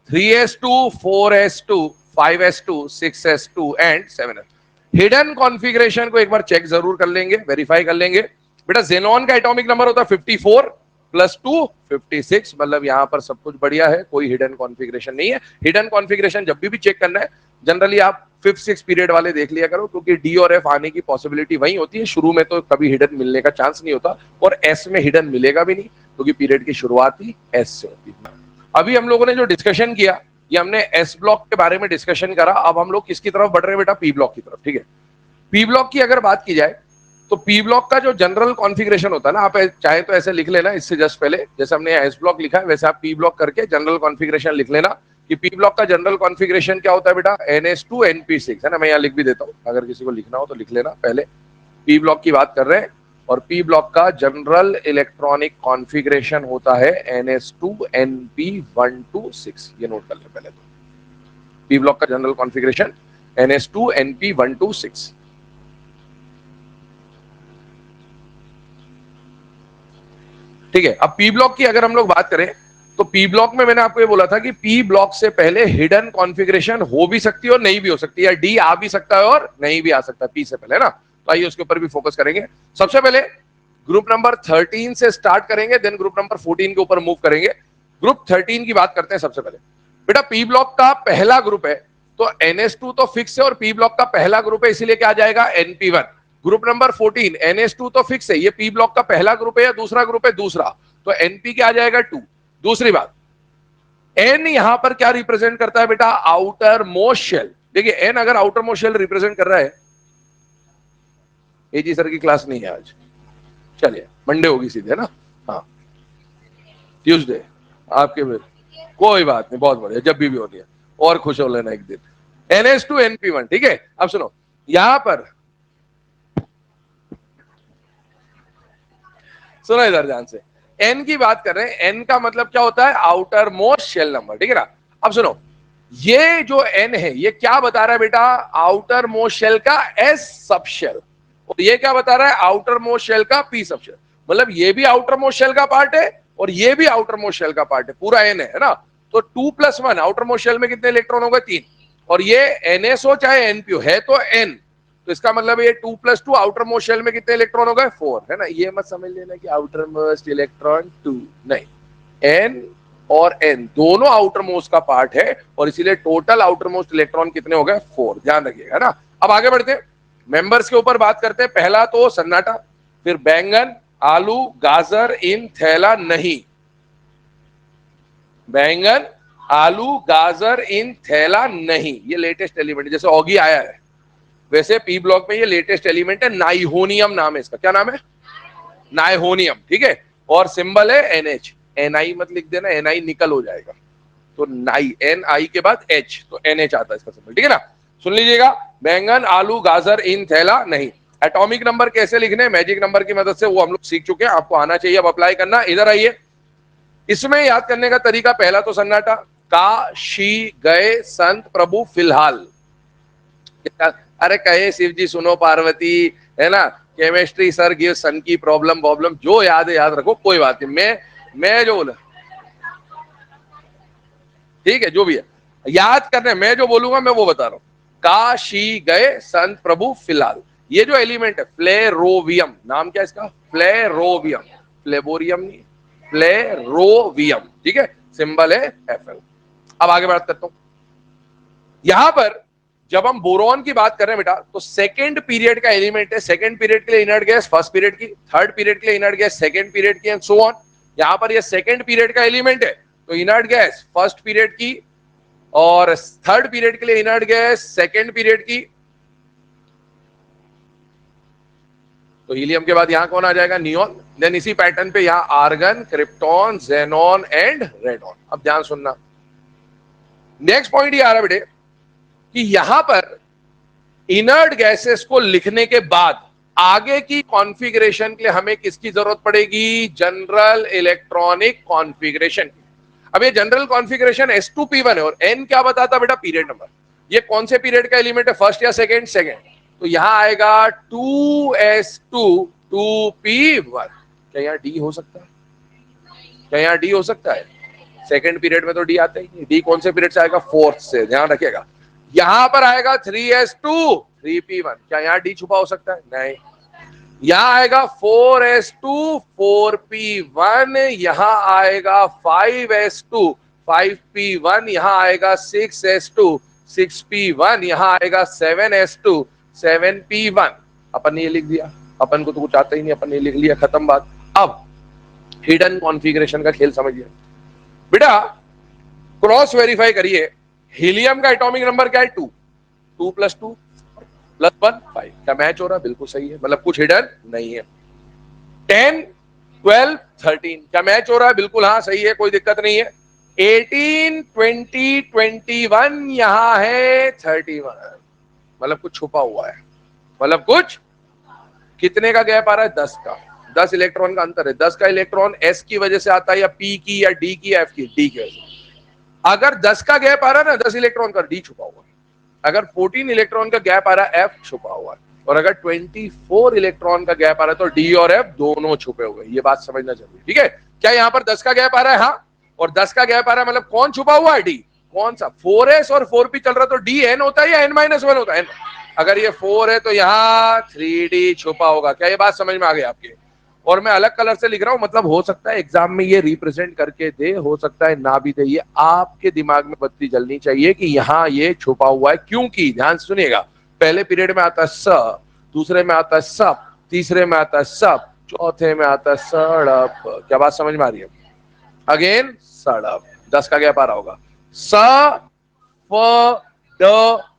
3s2, 4s2, 5s2, 6s2 and 7s। Hidden configuration को एक बार चेक जरूर कर लेंगे, वेरीफाई कर लेंगे। बेटा जेनॉन का एटॉमिक नंबर होता है 54 प्लस 2 56, मतलब यहां पर सब कुछ बढ़िया है, कोई हिडन कॉन्फ़िगरेशन नहीं है। हिडन कॉन्फ़िगरेशन जब भी चेक करना है जनरली आप 5th 6th पीरियड वाले देख लिया करो, क्योंकि डी और एफ आने की पॉसिबिलिटी वही होती है। शुरू में तो कभी हिडन मिलने का चांस नहीं होता, और एस में हिडन मिलेगा भी नहीं, क्योंकि पीरियड की शुरुआत ही एस से होती है। अभी हम लोगों ने जो डिस्कशन किया, ये हमने एस ब्लॉक के बारे में डिस्कशन करा। अब हम लोग किसकी तरफ बढ़ रहे हैं बेटा? पी ब्लॉक की तरफ, ठीक है। पी ब्लॉक की अगर बात की जाए तो पी ब्लॉक का जो जनरल कॉन्फ़िगरेशन होता है ना, आप चाहे तो ऐसे लिख लेना, इससे जस्ट पहले जैसे हमने एस ब्लॉक लिखा है वैसे आप पी ब्लॉक करके जनरल कॉन्फ़िगरेशन लिख लेना कि पी ब्लॉक का जनरल कॉन्फ़िगरेशन क्या होता है बेटा? NS2 NP6 है ना। मैं यहाँ लिख भी देता हूँ, अगर किसी को लिखना हो तो लिख लेना। पहले पी ब्लॉक की बात कर रहे हैं, और पी ब्लॉक का जनरल इलेक्ट्रॉनिक कॉन्फ़िगरेशन होता है NS2 NP126। ये नोट कर ले पहले तो, पी ब्लॉक का जनरल कॉन्फ़िगरेशन NS2 NP126। ठीक है। अब पी ब्लॉक की अगर हम लोग बात करें तो पी ब्लॉक में मैंने आपको ये बोला था कि पी ब्लॉक से पहले हिडन कॉन्फ़िगरेशन हो भी सकती है और नहीं भी हो सकती है, डी आ भी सकता है और नहीं भी आ सकता, पी से पहले ना। तो आइए उसके ऊपर भी फोकस करेंगे। सबसे पहले ग्रुप नंबर 13 से स्टार्ट करेंगे, देन ग्रुप नंबर 14 के ऊपर मूव करेंगे। ग्रुप 13 की बात करते हैं सबसे पहले। बेटा पी ब्लॉक का पहला ग्रुप है तो NS2 तो फिक्स है, और पी ब्लॉक का पहला ग्रुप है इसीलिए क्या आ जाएगा? NP1। ग्रुप नंबर 14 NS2 तो फिक्स है, ये पी ब्लॉक का पहला ग्रुप है या दूसरा ग्रुप है? दूसरा, तो NP क्या आ जाएगा? 2। दूसरी बात, N यहां पर क्या रिप्रेजेंट करता है बेटा? Outermost shell. देखिए N अगर आउटर मोस्ट शेल रिप्रेजेंट कर रहा है, एजी सर की क्लास नहीं है आज, चलिए मंडे होगी सीधे ना, हाँ ट्यूसडे आपके में, कोई बात नहीं, बहुत बढ़िया, जब भी होनी है और खुश हो लेना एक दिन। NS2 NP1, ठीक है। अब सुनो, यहां पर सुनो इधर ध्यान से, एन की बात कर रहे हैं। एन का मतलब क्या होता है? आउटर मोस्ट शेल नंबर, ठीक है ना। अब सुनो, ये जो एन है ये क्या बता रहा है बेटा? आउटर मोस्ट शेल का एस सब शेल, और ये क्या बता रहा है? आउटर मोस्ट शेल का पी सब शेल। मतलब ये भी आउटर मोस्ट शेल का पार्ट है और ये भी आउटर मोस्ट शेल का पार्ट है, पूरा एन है ना। तो 2+1, आउटर मोस्ट शेल में कितने इलेक्ट्रॉन हो गए? 3। और ये NS हो चाहे NP है तो N, तो इसका मतलब ये 2+2, आउटर मोस्ट शेल में कितने इलेक्ट्रॉन हो गए? 4, है ना। ये मत समझ लेना कि आउटर मोस्ट इलेक्ट्रॉन 2, नहीं, N और n दोनों आउटर मोस्ट का पार्ट है और इसीलिए टोटल आउटर मोस्ट इलेक्ट्रॉन कितने हो गए 4, ध्यान रखिएगा ना। अब आगे बढ़ते हैं, मेंबर्स के ऊपर बात करते हैं। पहला तो सन्नाटा, फिर बैंगन, आलू, गाजर इन थैला नहीं। बैंगन, आलू, गाजर इन थैला नहीं, ये लेटेस्ट एलिमेंट, जैसे ऑगी आया है वैसे पी ब्लॉक में ये लेटेस्ट एलिमेंट है, नाइहोनियम नाम है इसका। क्या नाम है? नाइहोनियम, ठीक है। और सिंबल है NH, NI मत लिख देना, NI निकल हो जाएगा, तो नाई, NI के बाद H, तो NH आता है इसका सिंबल, ठीक है ना। सुन लीजिएगा, बैंगन, आलू, गाजर इन थैला नहीं। एटॉमिक नंबर कैसे लिखने, मैजिक नंबर की मदद से, वो हम लोग सीख चुके हैं, आपको आना चाहिए, अब अप्लाई करना। इधर आइए, इसमें याद करने का तरीका, पहला तो सन्नाटा, काशी गए संत प्रभु फिलहाल। अरे कहे शिव जी सुनो पार्वती, है ना, केमिस्ट्री सर गिव सन की प्रॉब्लम प्रॉब्लम, जो याद है याद रखो, कोई बात नहीं। मैं जो बोला, ठीक है, जो भी है याद करने, मैं जो बोलूंगा मैं वो बता रहा हूं। काशी गए संत प्रभु फिलहाल, ये जो एलिमेंट है फ्लेरोवियम, नाम क्या है इसका? फ्लेरोवियम, फ्लेबोरियम नहीं, फ्लेरोवियम, ठीक है, सिंबल है Fl। अब आगे बात करता हूं, यहां पर जब हम बोरॉन की बात कर रहे हैं बेटा, तो सेकंड पीरियड का एलिमेंट है, सेकंड पीरियड के लिए इनर्ट गैस फर्स्ट पीरियड की, थर्ड पीरियड के लिए इनर्ट गैस सेकंड पीरियड की, एंड सो ऑन। यहां पर ये सेकंड पीरियड का एलिमेंट है, तो इनर्ट गैस फर्स्ट पीरियड की, और थर्ड पीरियड के लिए इनर्ट गैस सेकंड पीरियड की। तो हीलियम के बाद यहां कौन आ जाएगा? नियोन। देन इसी पैटर्न पे यहां argon, krypton, xenon and radon. अब ध्यान सुनना, नेक्स्ट पॉइंट ये आ रहा है बेटे कि यहां पर इनर्ट गैसेस को लिखने के बाद आगे की कॉन्फ़िगरेशन के लिए हमें किसकी जरूरत पड़ेगी? General electronic configuration. अब ये जनरल कॉन्फ़िगरेशन S2P1 है, और N क्या बताता बेटा? Period number. ये कौन से पीरियड का एलिमेंट है, फर्स्ट या सेकंड? सेकंड। तो यहां आएगा 2s2 2p1। क्या यहां D हो सकता है? क्या यहां D हो सकता है? सेकंड पीरियड में तो D आता ही नहीं। D कौन से पीरियड से आएगा? फोर्थ से, ध्यान रखिएगा। यहां पर आएगा 3s2 3p1। क्या यहां D छुपा हो सकता है? नहीं। यहां आएगा 4s2 4p1, यहां आएगा 5s2 5p1, यहां आएगा 6s2 6p1, यहां आएगा 7s2 7p1। अपन ने ये लिख दिया, अपन को तो कुछ आता ही नहीं, अपन ने लिख लिया, खत्म बात। अब हिडन कॉन्फ़िगरेशन का खेल समझिए बेटा, क्रॉस वेरीफाई करिए। हीलियम का एटॉमिक नंबर क्या है? 2, 2 + 2 + 1 5। क्या मैच हो रहा है? बिल्कुल सही है, मतलब कुछ हिडन नहीं है। 10 12 13, क्या मैच हो रहा है? बिल्कुल हाँ सही है, कोई दिक्कत नहीं है। 18 20 21, यहां है 31, मतलब कुछ छुपा हुआ है, मतलब कुछ। कितने का गैप आ रहा है? 10 का, 10 इलेक्ट्रॉन का अंतर है। 10 का इलेक्ट्रॉन S की वजह से आता है, या P की, या D की, या F की? D की वजह से। अगर 10 का गैप आ रहा है ना, 10 इलेक्ट्रॉन का, D छुपा हुआ है। अगर 14 इलेक्ट्रॉन का गैप आ रहा है, F छुपा हुआ है। और अगर 24 इलेक्ट्रॉन का गैप आ रहा है, तो D और F दोनों छुपे हुए। ये बात समझना जरूरी है, ठीक है। क्या यहां पर 10 का गैप आ रहा है? हाँ। और 10 का गैप आ रहा है, मतलब कौन छुपा हुआ है? D। कौन सा? 4s और 4p चल रहा है, तो D n होता है या n-1 होता है? अगर ये 4 है तो यहाँ 3D छुपा होगा। क्या ये बात समझ में आ गई आपके? और मैं अलग कलर से लिख रहा हूं, मतलब हो सकता है एग्जाम में ये रिप्रेजेंट करके दे, हो सकता है ना भी दे। ये आपके दिमाग में बत्ती जलनी चाहिए कि यहाँ ये छुपा हुआ है, क्योंकि ध्यान से सुनिएगा, पहले पीरियड में आता है स, दूसरे में आता है सप, तीसरे में आता है सप, चौथे में आता है सड़प। क्या बात समझ में आ रही है? अगेन सड़प। 10 का गैप आ रहा होगा। स फ ड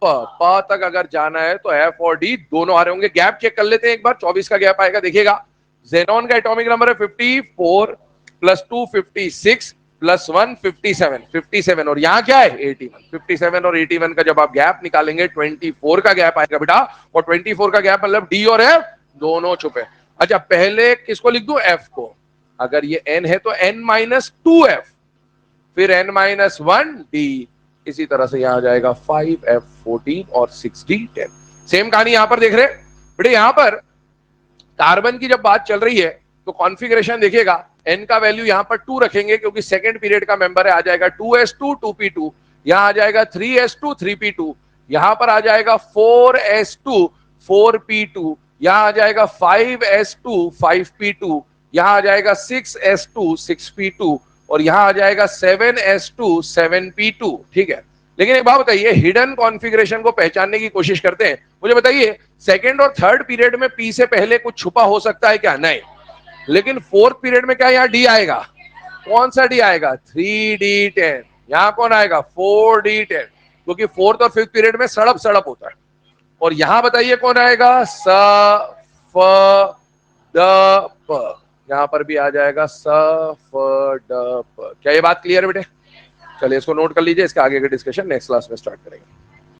प तक अगर जाना है तो F और D दोनों आ रहे होंगे। गैप चेक कर लेते हैं एक बार, 24 का गैप आएगा, देखिएगा। जेनॉन का एटॉमिक नंबर है 54 + 2 56 + 1 57 57, और यहाँ क्या है? 81। 57 और 81 का जब आप गैप निकालेंगे, 24 का गैप आएगा बेटा, और 24 का गैप मतलब D और F दोनों छुपे। अच्छा, पहले किसको लिख दूं? F को। अगर ये N है तो n-2f, फिर n-1 D। इसी तरह से यहां आ जाएगा 5f14 और 6d10। सेम कहानी यहां पर देख रहे हैं बेटे। यहां पर कार्बन की जब बात चल रही है तो कॉन्फ़िगरेशन देखिएगा, n का वैल्यू यहां पर 2 रखेंगे, क्योंकि सेकंड पीरियड का मेंबर है। आ जाएगा 2s2 2p2, यहां आ जाएगा 3s2 3p2, यहां पर आ जाएगा 4s2 4p2, यहां आ जाएगा 5s2 5p2, यहां आ जाएगा 6s2 6p2, और यहां आ जाएगा 7s2 7p2, ठीक है। लेकिन एक बात बताइए, हिडन कॉन्फ़िगरेशन को पहचानने की कोशिश करते हैं। मुझे बताइए, सेकेंड और थर्ड पीरियड में पी से पहले कुछ छुपा हो सकता है क्या? नहीं। लेकिन फोर्थ पीरियड में क्या यहाँ डी आएगा? कौन सा डी आएगा? 3d10। यहां कौन आएगा? 4d10, क्योंकि फोर्थ और फिफ्थ पीरियड में सड़प सड़प होता है। और यहां बताइए कौन आएगा? स फ द प। यहां पर भी आ जाएगा स फ ड प। क्या ये बात क्लियर है बेटे? चलिए इसको नोट कर लीजिए, इसके आगे के डिस्कशन नेक्स्ट क्लास में स्टार्ट करेंगे।